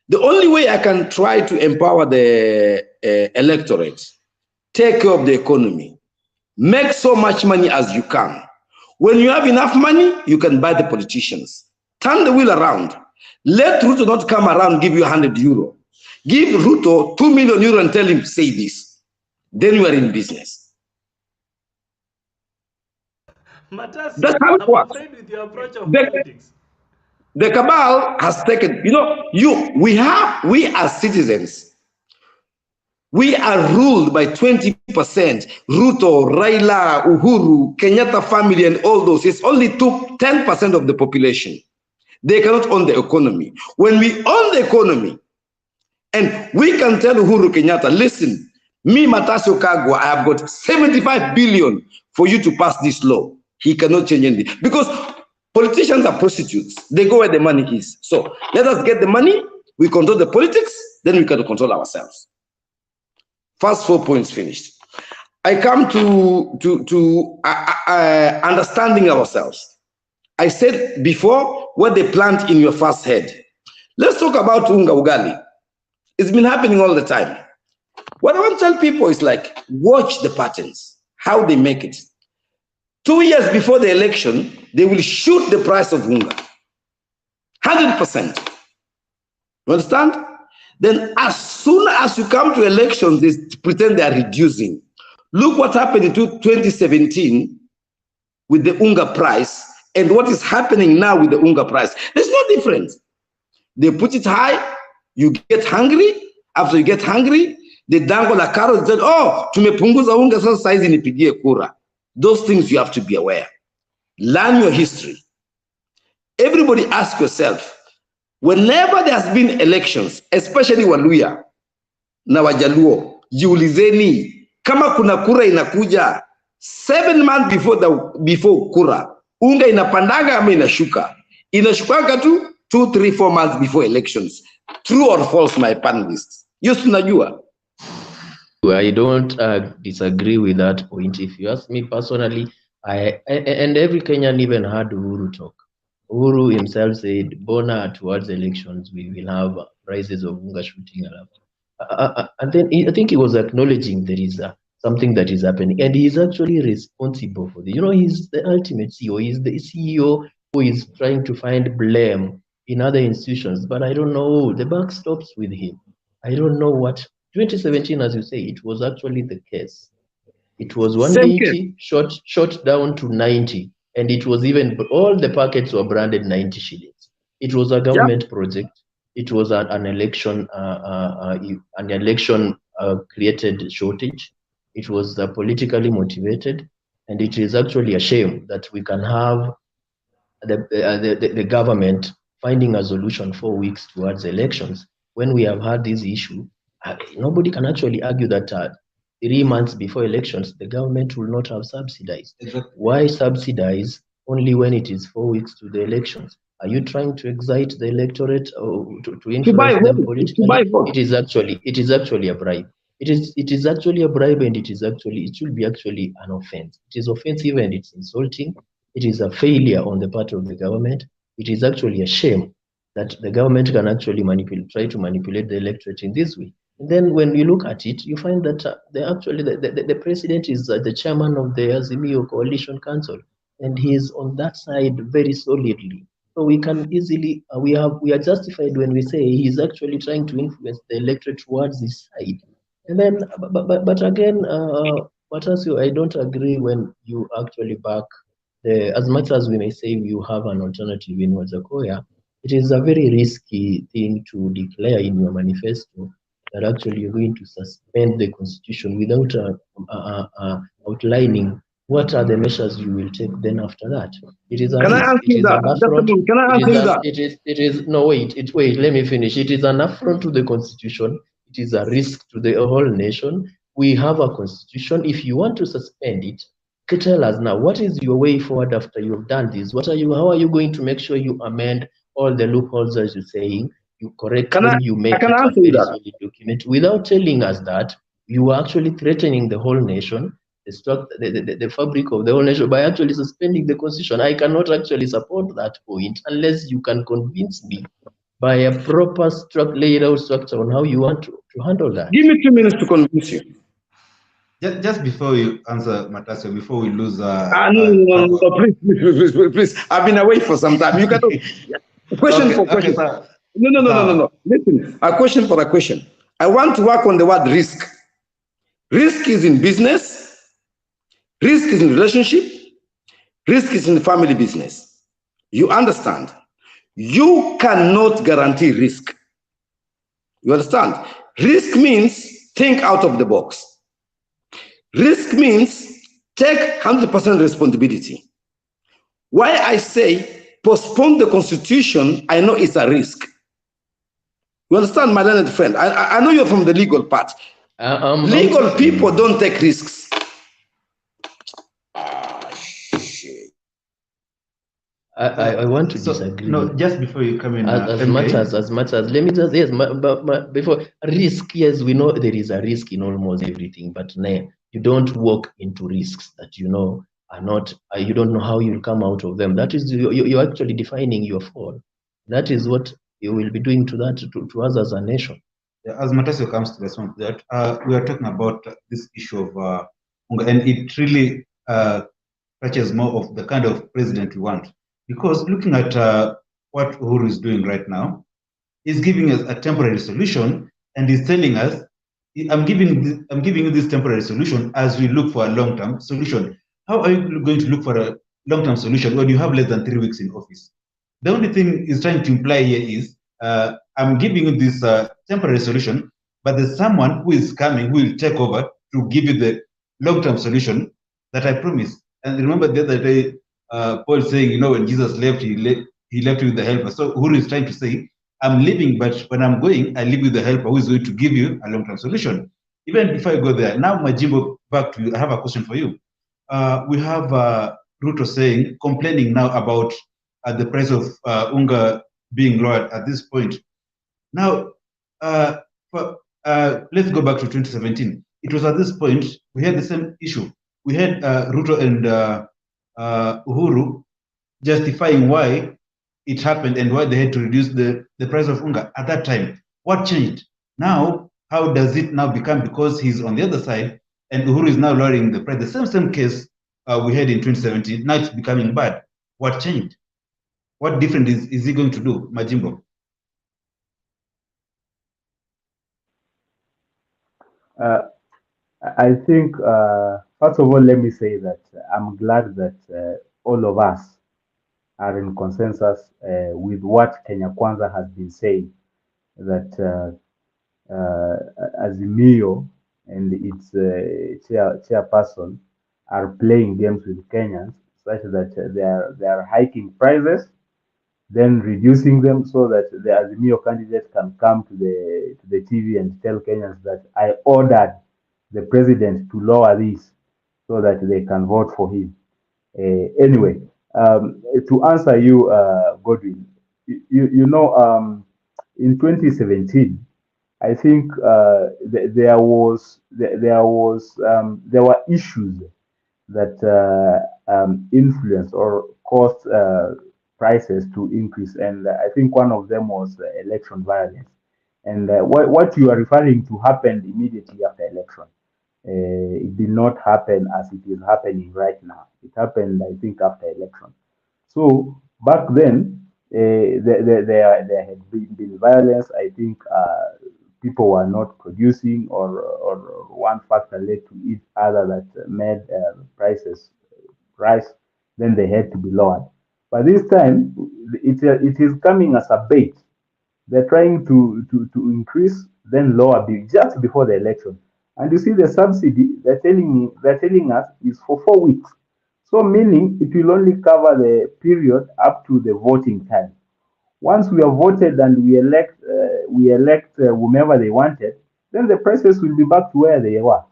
the only way I can try to empower the electorate, take care of the economy, make so much money as you can. When you have enough money, you can buy the politicians. Turn the wheel around. Let Ruto not come around and give you 100 euro. Give Ruto 2 million euro and tell him, say this. Then you are in business. Matasi, That's how it I'm works. afraid with your approach of politics. The cabal has taken, we as citizens, we are ruled by 20%. Ruto, Raila, Uhuru, Kenyatta family, and all those. It's only took 10% of the population. They cannot own the economy. When we own the economy, and we can tell Uhuru Kenyatta, listen, me, Matasio Kagwa, I have got 75 billion for you to pass this law. He cannot change anything. Because politicians are prostitutes. They go where the money is. So let us get the money, we control the politics, then we can control ourselves. First 4 points finished. I come to understanding ourselves. I said before, what they plant in your first head. Let's talk about unga ugali. It's been happening all the time. What I want to tell people is like, watch the patterns, how they make it. 2 years before the election, they will shoot the price of unga. 100%. You understand? Then as soon as you come to elections, they pretend they are reducing. Look what happened in 2017 with the unga price and what is happening now with the unga price. There's no difference. They put it high, you get hungry. After you get hungry, they dangle a carrot and say, oh, tumepunguza unga sasa saizi nipigie kura. Those things you have to be aware. Learn your history. Everybody ask yourself, whenever there has been elections, especially Waluya na Wajaluo, jiulizeni, kama kuna kura inakuja, 7 months before kura, unga inapandaga ama inashuka? Inashukanga tu 2, 3, 4 months before elections. True or false, my panelists? Yes, tunajua. I don't disagree with that point. If you ask me personally, and every Kenyan even heard Uhuru talk. Uhuru himself said, "Bona towards elections, we will have prices of unga shooting up." And then I think he was acknowledging there is something that is happening, and he is actually responsible for this. He's the ultimate CEO. He's the CEO who is trying to find blame in other institutions. But I don't know. The buck stops with him. I don't know what. 2017, as you say, it was actually the case. It was 180 shot down to 90, and it was even all the packets were branded 90 shillings. It was a Yeah. government project. It was an election created shortage. It was politically motivated, and it is actually a shame that we can have the government finding a solution 4 weeks towards elections when we have had this issue. Nobody can actually argue that 3 months before elections, the government will not have subsidized. Exactly. Why subsidize only when it is 4 weeks to the elections? Are you trying to excite the electorate or to influence them politically? It is actually a bribe. It is actually a bribe, and it should be actually an offense. It is offensive and it's insulting. It is a failure on the part of the government. It is actually a shame that the government can actually try to manipulate the electorate in this way. And then when you look at it, you find that the president is the chairman of the Azimio Coalition Council, and he is on that side very solidly. So we can easily we are justified when we say he is actually trying to influence the electorate towards his side. And then, but again, Matasio, I don't agree when you actually back as much as we may say you have an alternative in Wajakoya, it is a very risky thing to declare in your manifesto that actually you're going to suspend the constitution without outlining what are the measures you will take then after that. It is a Can I risk. ask It you is that? an affront. Can I ask you that? It is no wait, let me finish. It is an affront to the constitution. It is a risk to the whole nation. We have a constitution. If you want to suspend it, tell us now, what is your way forward after you've done this? How are you going to make sure you amend all the loopholes, as you're saying? You correct them, you make it a very solid document without telling us that you are actually threatening the whole nation, the fabric of the whole nation by actually suspending the constitution. I cannot actually support that point unless you can convince me by a proper laid out structure on how you want to handle that. Give me 2 minutes to convince you. Just before you answer, Matasio, before we lose no, please. I've been away for some time. You can question for question. No. Listen, a question for a question. I want to work on the word risk. Risk is in business. Risk is in relationship. Risk is in family business. You understand? You cannot guarantee risk. You understand? Risk means think out of the box. Risk means take 100% responsibility. Why I say postpone the constitution, I know it's a risk. You understand, my learned friend? I know you're from the legal part. Legal people don't take risks. I want to disagree. No, just before you come in, as much as let me just before risk. Yes, we know there is a risk in almost everything, but you don't walk into risks that you know are not. You don't know how you'll come out of them. That is you're actually defining your fall. That is what you will be doing to us as a nation. Yeah, as Matasio comes to respond to that, we are talking about this issue of and it really touches more of the kind of president we want. Because looking at what Uhuru is doing right now, he's giving us a temporary solution, and he's telling us, I'm giving you this temporary solution as we look for a long-term solution. How are you going to look for a long-term solution when you have less than 3 weeks in office? The only thing he's trying to imply here is, I'm giving you this temporary solution, but there's someone who is coming who will take over to give you the long-term solution that I promised. And remember the other day, Paul saying, when Jesus left, he left with the helper. So Uhuru is trying to say, I'm leaving, but when I'm going, I leave with the helper who is going to give you a long-term solution. Even before I go there, now Majimbo, back to you. I have a question for you. We have Ruto complaining now about the price of unga being lowered at this point. Now, let's go back to 2017. It was at this point we had the same issue. We had Ruto and Uhuru justifying why it happened and why they had to reduce the price of unga at that time. What changed? Now, how does it now become because he's on the other side and Uhuru is now lowering the price? The same case we had in 2017. Now it's becoming bad. What changed? What different is he going to do, Majimbo? I think, first of all, let me say that I'm glad that all of us are in consensus with what Kenya Kwanza has been saying, that Azimio and its chairperson are playing games with Kenyans, such that they are hiking prices, then reducing them, so that the Azimio candidate can come to the TV and tell Kenyans that I ordered the president to lower this, so that they can vote for him. Anyway, to answer you, Godwin, you know, in 2017, I think there were issues that influenced or caused prices to increase, and I think one of them was election violence. And what you are referring to happened immediately after election. It did not happen as it is happening right now. It happened, I think, after election. So back then, there had been violence. I think people were not producing, or one factor led to each other that made prices rise. Then they had to be lowered. But this time, it is coming as a bait. They're trying to increase, then lower just before the election. And you see the subsidy, they're telling us is for 4 weeks. So meaning it will only cover the period up to the voting time. Once we have voted and we elect whomever they wanted, then the prices will be back to where they were.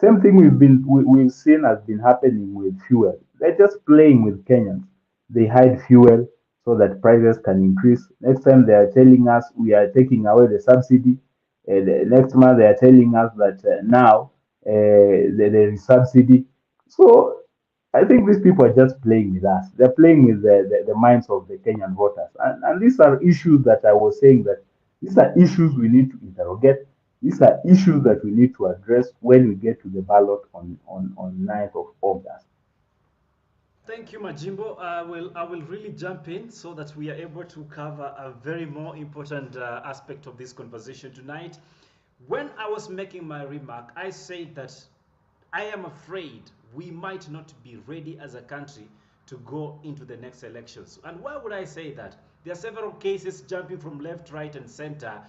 Same thing we've seen has been happening with fuel. They're just playing with Kenyans. They hide fuel so that prices can increase. Next time they are telling us we are taking away the subsidy. The next month they are telling us that now there is subsidy. So I think these people are just playing with us. They're playing with the minds of the Kenyan voters. And these are issues that I was saying that these are issues we need to interrogate. These are issues that we need to address when we get to the ballot on 9th of August. Thank you, Majimbo. I will really jump in so that we are able to cover a very more important aspect of this conversation tonight. When I was making my remark, I said that I am afraid we might not be ready as a country to go into the next elections. And why would I say that? There are several cases jumping from left, right, and center,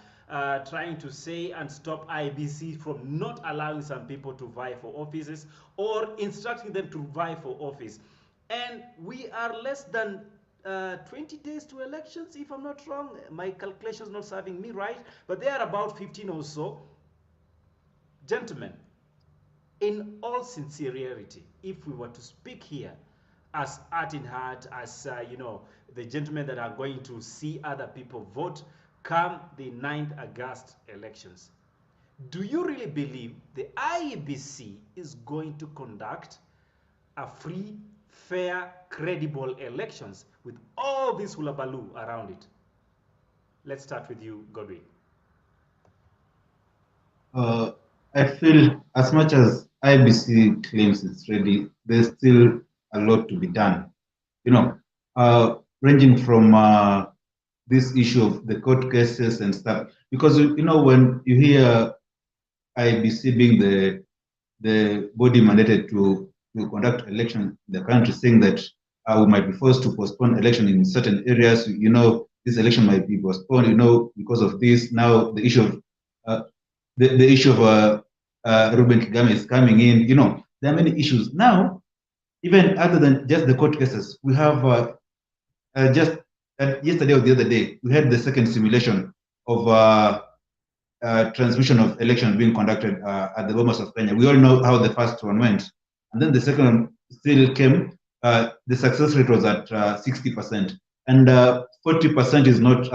trying to say and stop IBC from not allowing some people to vie for offices or instructing them to vie for office. And we are less than 20 days to elections, if I'm not wrong. My calculation's not serving me right, but they are about 15 or so. Gentlemen, in all sincerity, if we were to speak here as heart in heart, as the gentlemen that are going to see other people vote come the 9th August elections, do you really believe the IEBC is going to conduct a free, fair, credible elections with all this hullabaloo around it? Let's start with you, Godwin. I feel as much as IBC claims it's ready, there's still a lot to be done. Ranging from this issue of the court cases and stuff, because when you hear IBC being the body mandated to conduct election in the country, saying that we might be forced to postpone election in certain areas, this election might be postponed, because of this. Now the issue of the issue of Ruben Kigame is coming in. There are many issues now. Even other than just the court cases, we have just yesterday or the other day, we had the second simulation of transmission of elections being conducted at the Bomas of Kenya. We all know how the first one went, and then the second one still came. The success rate was at 60%, and 40% is not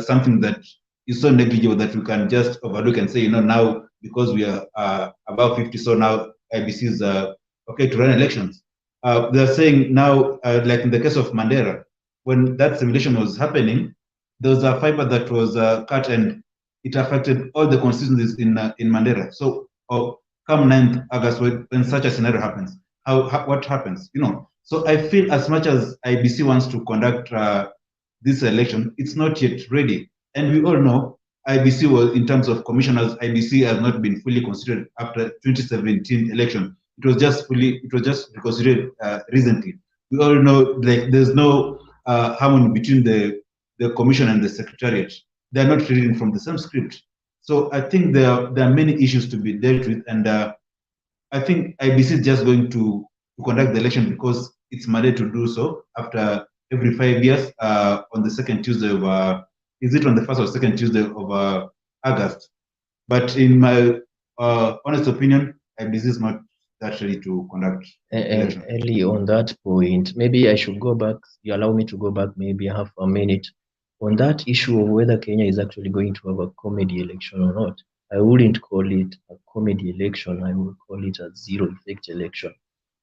something that is so negligible that we can just overlook and say, now because we are above 50, so now IBC is okay to run elections. They're saying now, like in the case of Mandera, when that simulation was happening, there was a fiber that was cut, and it affected all the constituencies in Mandera. So come 9th August, when such a scenario happens, what happens? So I feel as much as IBC wants to conduct this election, it's not yet ready. And we all know IBC was, in terms of commissioners, IBC has not been fully considered after 2017 election. It was just reconsidered recently. we all know like there's no harmony between the commission and the secretariat. They're not reading from the same script. So I think there are many issues to be dealt with, and I think IBC is just going to conduct the election because it's mandated to do so after every 5 years on the second Tuesday of is it on the first or second Tuesday of August? But in my honest opinion, IBC is not that ready to conduct election. Early on that point, maybe I should go back. You allow me to go back maybe half a minute on that issue of whether Kenya is actually going to have a comedy election or not. I wouldn't call it a comedy election. I would call it a zero effect election.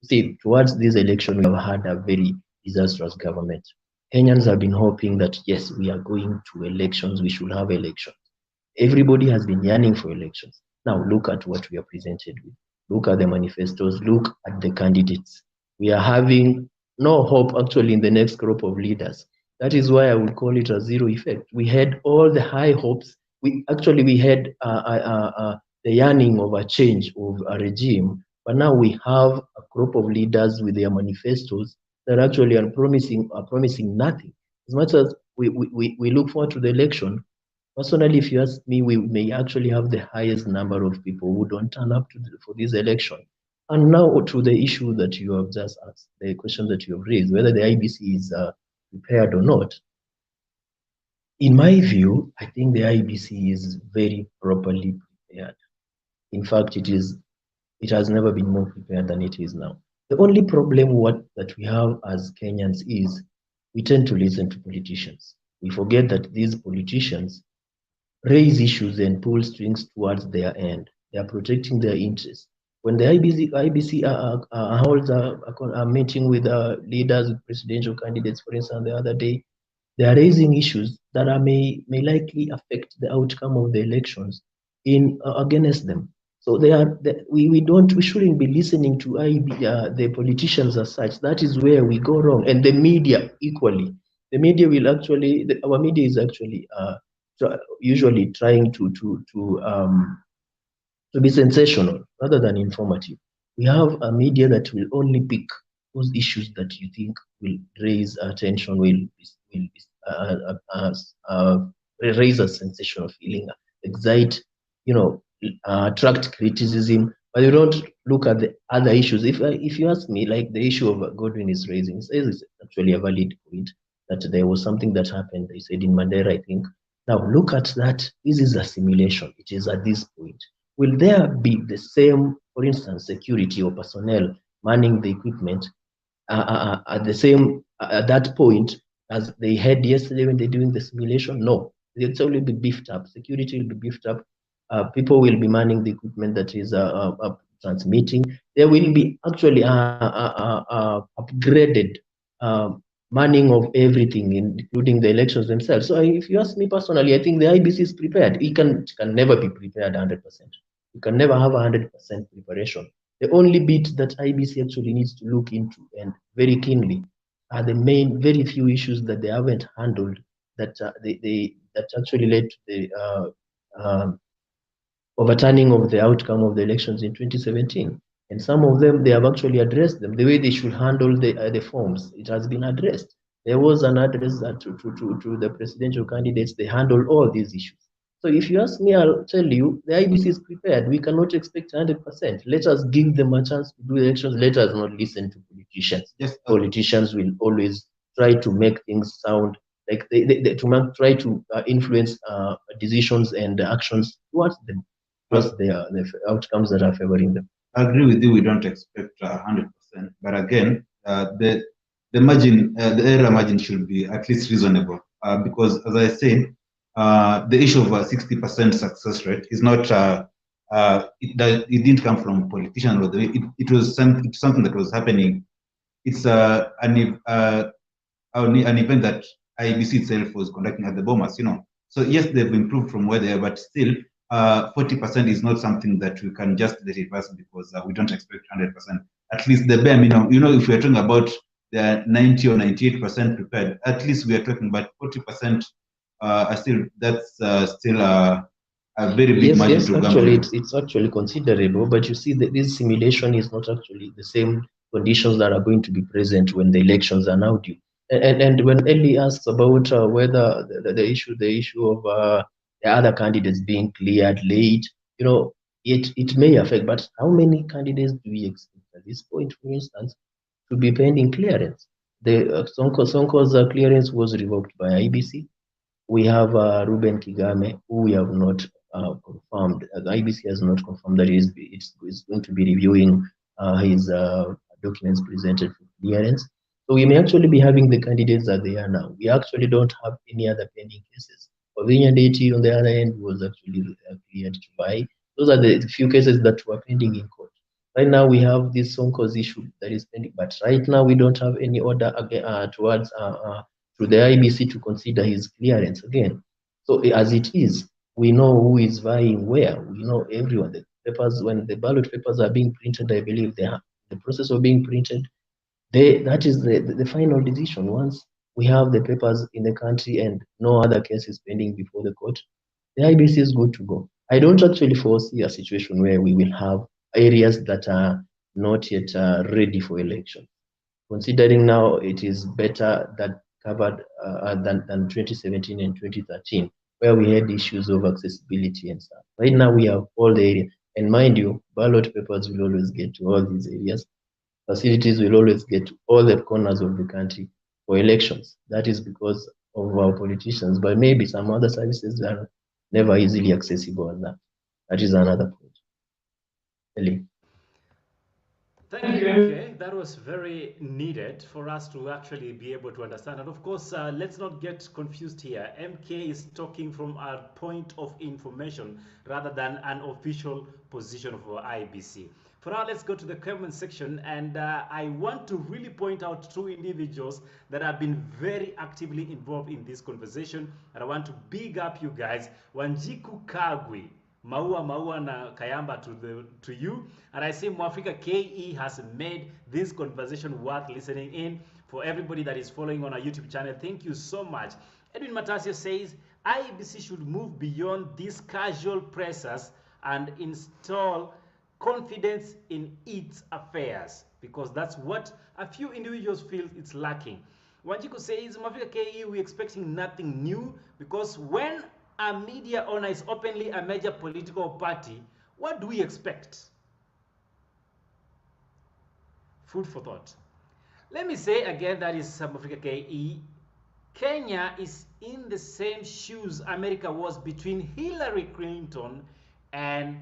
See, towards this election, we have had a very disastrous government. Kenyans have been hoping that, yes, we are going to elections. We should have elections. Everybody has been yearning for elections. Now, look at what we are presented with. Look at the manifestos. Look at the candidates. We are having no hope actually in the next crop of leaders. That is why I would call it a zero effect. We had all the high hopes. We had the yearning of a change of a regime, but now we have a crop of leaders with their manifestos that actually are promising nothing. As much as we look forward to the election, personally, if you ask me, we may actually have the highest number of people who don't turn up for this election. And now to the issue that you have just asked, the question that you have raised, whether the IBC is prepared or not. In my view, I think the IBC is very properly prepared. In fact, it has never been more prepared than it is now. The only problem that we have as Kenyans is we tend to listen to politicians. We forget that these politicians raise issues and pull strings towards their end. They are protecting their interests. When the IBC holds a meeting with leaders, with presidential candidates, for instance, the other day, they are raising issues that may likely affect the outcome of the elections against them. So we shouldn't be listening to the politicians as such. That is where we go wrong, and the media equally. The media will actually, our media is actually usually trying to be sensational rather than informative. We have a media that will only pick those issues that you think will raise attention, will raise a sensational feeling, excite, attract criticism, but you don't look at the other issues. If you ask me, like the issue of Godwin is raising, it's actually a valid point that there was something that happened. They said in Mandera, I think. Now look at that. This is a simulation. It is at this point. Will there be the same, for instance, security or personnel manning the equipment at that point as they had yesterday when they're doing the simulation? No, it's only be beefed up. Security will be beefed up. People will be manning the equipment that is transmitting. There will be actually upgraded manning of everything, including the elections themselves. So if you ask me personally, I think the IBC is prepared. It can never be prepared 100%. You can never have 100% preparation. The only bit that IBC actually needs to look into and very keenly are the very few issues that they haven't handled that actually led to the overturning of the outcome of the elections in 2017. And some of them, they have actually addressed them. The way they should handle the forms, it has been addressed. There was an address to the presidential candidates. They handled all these issues. So if you ask me, I'll tell you, the IBC is prepared. We cannot expect 100%. Let us give them a chance to do elections. Let us not listen to politicians. Yes. Politicians will always try to make things sound like try to influence decisions and actions towards them, towards the outcomes that are favoring them. I agree with you. We don't expect 100%, but again, the margin, the error margin should be at least reasonable, because as I said, the issue of a 60% success rate is not. It didn't come from politicians. It was something that was happening. It's an event that IBC itself was conducting at the Bomas. So yes, they've improved from where they are, but still. 40% is not something that we can just let it pass because we don't expect 100%. At least the bare minimum, if we're talking about the 90 or 98% prepared, at least we are talking about 40%. That's still a very big margin to actually, it's actually considerable, but you see that this simulation is not actually the same conditions that are going to be present when the elections are now due. And when Ellie asks about whether the issue of the other candidates being cleared late, it may affect, but how many candidates do we expect at this point, for instance, to be pending clearance? The Sonko's clearance was revoked by IBC. We have Ruben Kigame, who we have not confirmed. The IBC has not confirmed that it's going to be reviewing his documents presented for clearance. So we may actually be having the candidates that they are now. We actually don't have any other pending cases. Ovinya Deti, on the other end, was actually cleared to buy. Those are the few cases that were pending in court. Right now, we have this Sonko's issue that is pending, but right now we don't have any order towards to the IBC to consider his clearance again. So as it is, we know who is vying where. We know everyone. The papers, when the ballot papers are being printed, I believe they have the process of being printed. That is the final decision. Once we have the papers in the country and no other cases pending before the court, the IBC is good to go. I don't actually foresee a situation where we will have areas that are not yet ready for election. Considering now it is better that covered than 2017 and 2013, where we had issues of accessibility and stuff. Right now we have all the areas. And mind you, ballot papers will always get to all these areas. Facilities will always get to all the corners of the country for elections. That is because of our politicians, but maybe some other services are never easily accessible as that. That is another point. Ellie. Thank you, MK. That was very needed for us to actually be able to understand. And of course, let's not get confused here. MK is talking from a point of information rather than an official position for IBC. For now, let's go to the comment section. And I want to really point out two individuals that have been very actively involved in this conversation. And I want to big up you guys. Wanjiku Kagwe. Maua na Kayamba to you. And I say Mwafrika KE has made this conversation worth listening in. For everybody that is following on our YouTube channel, thank you so much. Edwin Matasio says IBC should move beyond these casual pressers and install confidence in its affairs, because that's what a few individuals feel it's lacking. Wanjiku says Mwafrika KE, we're expecting nothing new, because when a media owner is openly a major political party, what do we expect? Food for thought. Let me say again, that is South Africa KE. Kenya is in the same shoes America was between Hillary Clinton and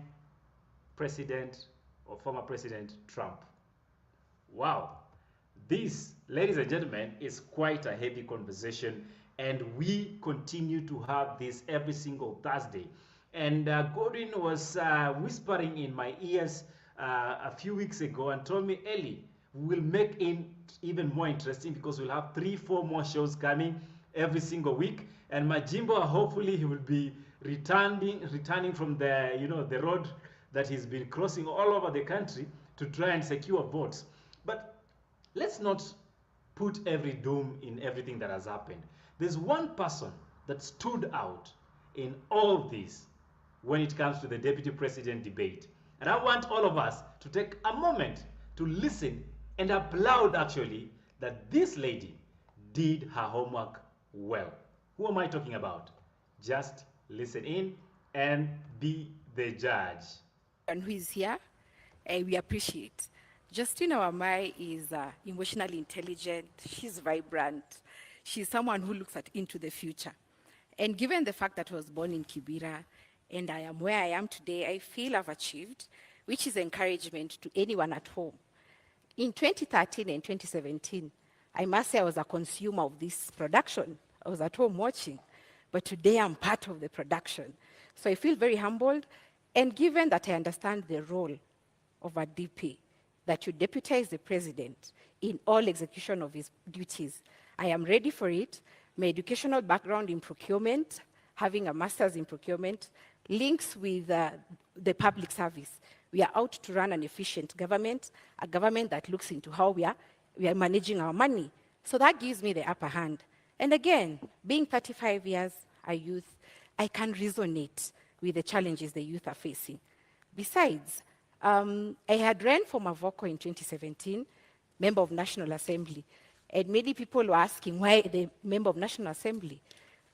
President or former President Trump. Wow. This, ladies and gentlemen, is quite a heavy conversation, and we continue to have this every single Thursday. And Gordon was whispering in my ears a few weeks ago and told me, Ellie, we will make it even more interesting because we'll have 3-4 more shows coming every single week. And Majimbo, hopefully he will be returning from the the road that he's been crossing all over the country to try and secure votes. But let's not put every doom in everything that has happened. There's one person that stood out in all this when it comes to the deputy president debate. And I want all of us to take a moment to listen and applaud actually that this lady did her homework well. Who am I talking about? Just listen in and be the judge. And who is here, we appreciate. Justina Wamai is emotionally intelligent, she's vibrant, she's someone who looks into the future. And given the fact that I was born in Kibera and I am where I am today, I feel I've achieved, which is encouragement to anyone at home. In 2013 and 2017, I must say I was a consumer of this production. I was at home watching, but today I'm part of the production. So I feel very humbled, and given that I understand the role of a DP, that you deputize the president in all execution of his duties, I am ready for it. My educational background in procurement, having a master's in procurement, links with the public service. We are out to run an efficient government, a government that looks into how we are managing our money. So that gives me the upper hand. And again, being 35 years a youth, I can resonate with the challenges the youth are facing. Besides, I had ran for Mavoko in 2017, member of National Assembly. And many people were asking, why the member of National Assembly?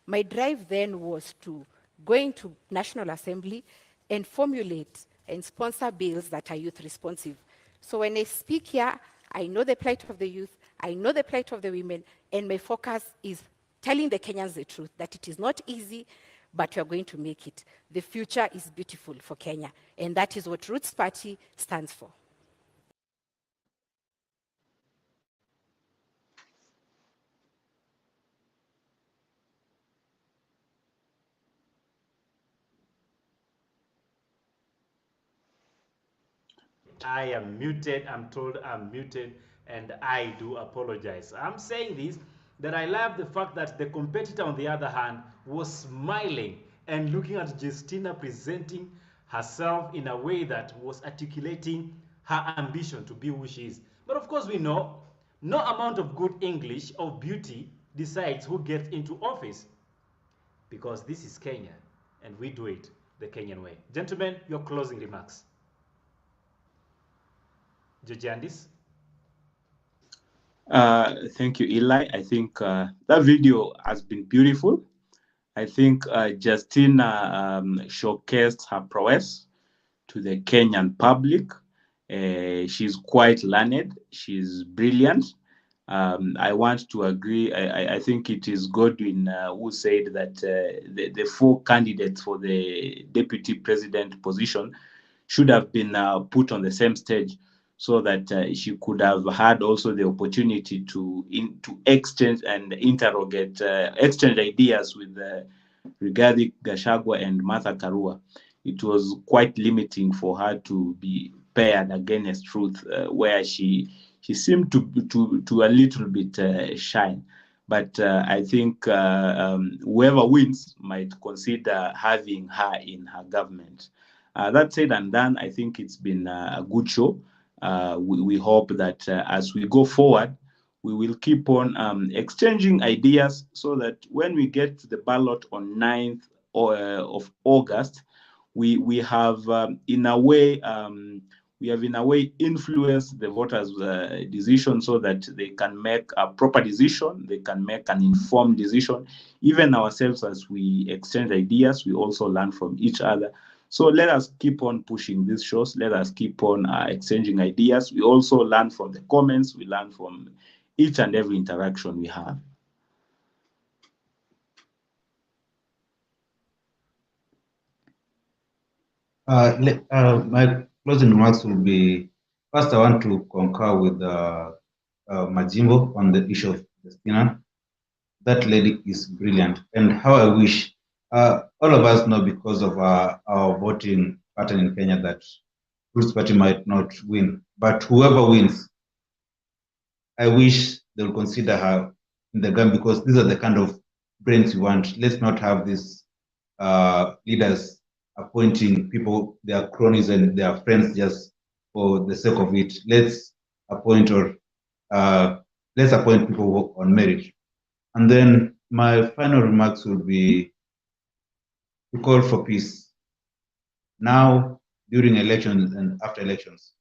My drive then was to go into National Assembly and formulate and sponsor bills that are youth responsive. So when I speak here, I know the plight of the youth, I know the plight of the women, and my focus is telling the Kenyans the truth, that it is not easy, but we are going to make it. The future is beautiful for Kenya, and that is what Roots Party stands for. I am muted. I'm told I'm muted, and I do apologize. I'm saying this that I love the fact that the competitor, on the other hand, was smiling and looking at Justina presenting herself in a way that was articulating her ambition to be who she is. But of course, we know no amount of good English or beauty decides who gets into office, because this is Kenya and we do it the Kenyan way. Gentlemen, your closing remarks. Jojandis? Thank you, Eli. I think that video has been beautiful. I think Justina showcased her prowess to the Kenyan public. She's quite learned. She's brilliant. I want to agree. I think it is Godwin who said that the four candidates for the deputy president position should have been put on the same stage, so that she could have had also the opportunity to exchange and exchange ideas with Rigathi Gachagua and Martha Karua. It was quite limiting for her to be paired against Truth, where she seemed to a little bit shy. But I think whoever wins might consider having her in her government. That said and done, I think it's been a good show. We hope that as we go forward, we will keep on exchanging ideas, so that when we get to the ballot on 9th of August, we have in a way influenced the voters' decision, so that they can make a proper decision, they can make an informed decision. Even ourselves, as we exchange ideas, we also learn from each other. So let us keep on pushing these shows. Let us keep on exchanging ideas. We also learn from the comments. We learn from each and every interaction we have. My closing remarks will be, first, I want to concur with Majimbo on the issue of Justina. That lady is brilliant, and how I wish all of us know, because of our voting pattern in Kenya, that Roots Party might not win. But whoever wins, I wish they'll consider her in the game, because these are the kind of brains we want. Let's not have these leaders appointing people, their cronies and their friends, just for the sake of it. Let's appoint people on merit. And then my final remarks will be to call for peace now, during elections, and after elections.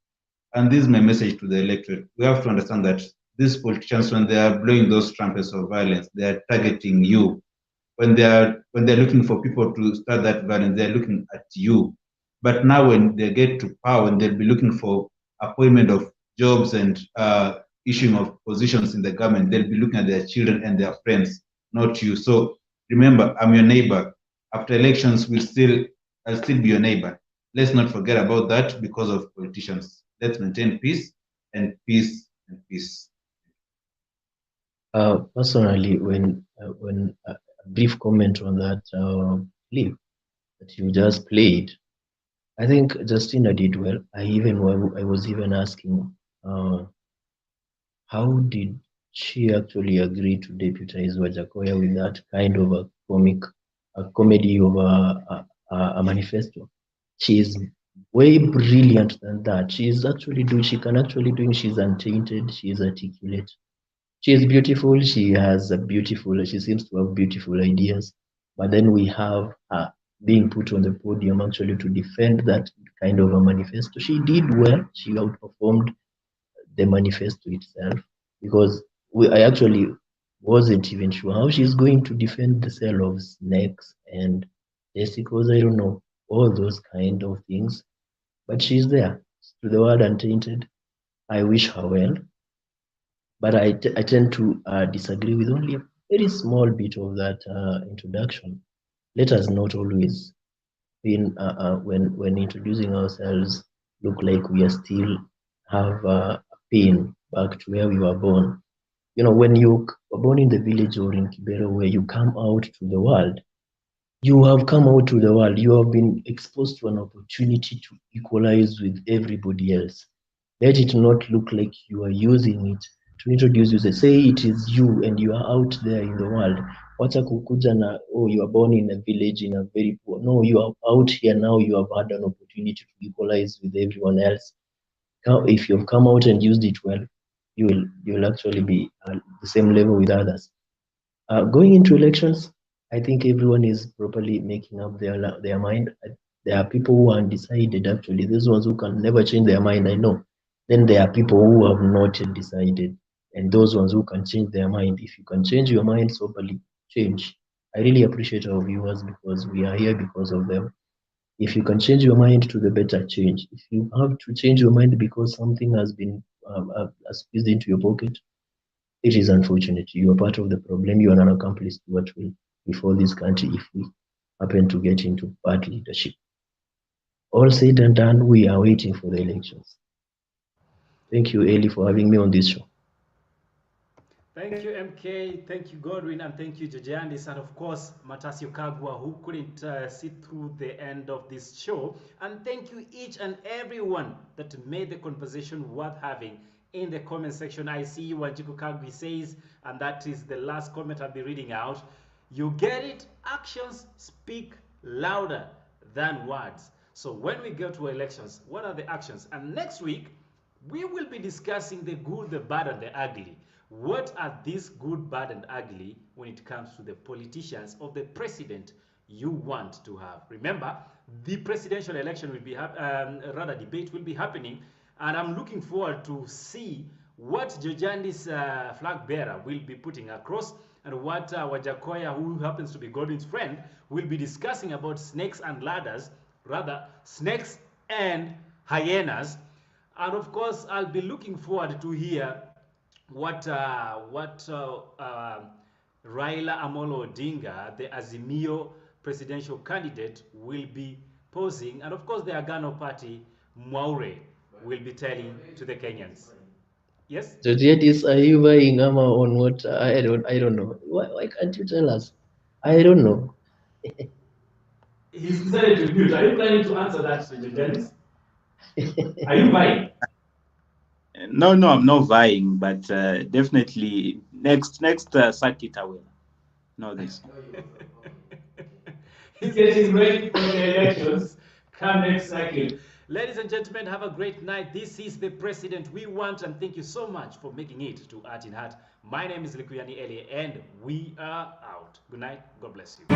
And this is my message to the electorate. We have to understand that these politicians, when they are blowing those trumpets of violence, they are targeting you. When they're looking for people to start that violence, they're looking at you. But now, when they get to power, and they'll be looking for appointment of jobs and issuing of positions in the government, they'll be looking at their children and their friends, not you. So remember, I'm your neighbor. After elections, I'll still be your neighbor. Let's not forget about that because of politicians. Let's maintain peace and peace and peace. Personally, when a brief comment on that clip that you just played, I think Justina did well. I was even asking, how did she actually agree to deputize Wajakoya with that kind of a comedy of a manifesto? She is way brilliant than that. She can actually do, she's untainted, she is articulate. She is beautiful, she seems to have beautiful ideas, but then we have her being put on the podium actually to defend that kind of a manifesto. She did well, she outperformed the manifesto itself, because I actually wasn't even sure how she's going to defend the sale of snakes and testicles. I don't know, all those kind of things. But she's there, to the word untainted. I wish her well. But I tend to disagree with only a very small bit of that introduction. Let us not always, when introducing ourselves, look like we are still have a pain back to where we were born. You know, when you were born in the village or in Kibera, where you come out to the world, you have come out to the world. You have been exposed to an opportunity to equalize with everybody else. Let it not look like you are using it to introduce you. Say it is you and you are out there in the world. Wacha kukuja na, oh, you are born in a village in a very poor. No, you are out here now. You have had an opportunity to equalize with everyone else. If you've come out and used it well, you will actually be at the same level with others. Going into elections, I think everyone is properly making up their mind. There are people who are undecided, actually. Those ones who can never change their mind, I know. Then there are people who have not yet decided, and those ones who can change their mind. If you can change your mind soberly, change. I really appreciate our viewers because we are here because of them. If you can change your mind to the better, change. If you have to change your mind because something has been squeezed into your pocket, it is unfortunate. You are part of the problem. You are an accomplice to what will before this country if we happen to get into bad leadership. All said and done, we are waiting for the elections. Thank you, Eli, for having me on this show. Thank you, MK. Thank you, Godwin, and thank you, Jojiandis, and of course, Matasio Kagwa, who couldn't sit through the end of this show. And thank you, each and everyone that made the conversation worth having in the comment section. I see Wanjiku Kagwi says, and that is the last comment I'll be reading out. You get it? Actions speak louder than words. So when we go to elections, what are the actions? And next week, we will be discussing the good, the bad, and the ugly. What are these good, bad, and ugly when it comes to the politicians of the president you want to have? Remember, the presidential election will be, debate will be happening, and I'm looking forward to see what Jojandi's flag bearer will be putting across and what Wajakoya, who happens to be Godwin's friend, will be discussing about snakes and ladders, snakes and hyenas. And of course, I'll be looking forward to hear what Raila Amolo Odinga, the Azimio presidential candidate, will be posing, and of course the Agano Party Mwaure will be telling to the Kenyans. Yes. So Jadis, are you buying Ama on what? I don't know. Why can't you tell us? I don't know. He's decided to mute. Are you planning to answer that, Jadis? Are you buying? No, I'm not vying, but definitely next circuit I will know this. He's getting ready for the elections come next cycle. Ladies and gentlemen, have a great night. This is the president we want, and thank you so much for making it to Art in Heart. My name is Likuyani Eli, and we are out. Good night. God bless you.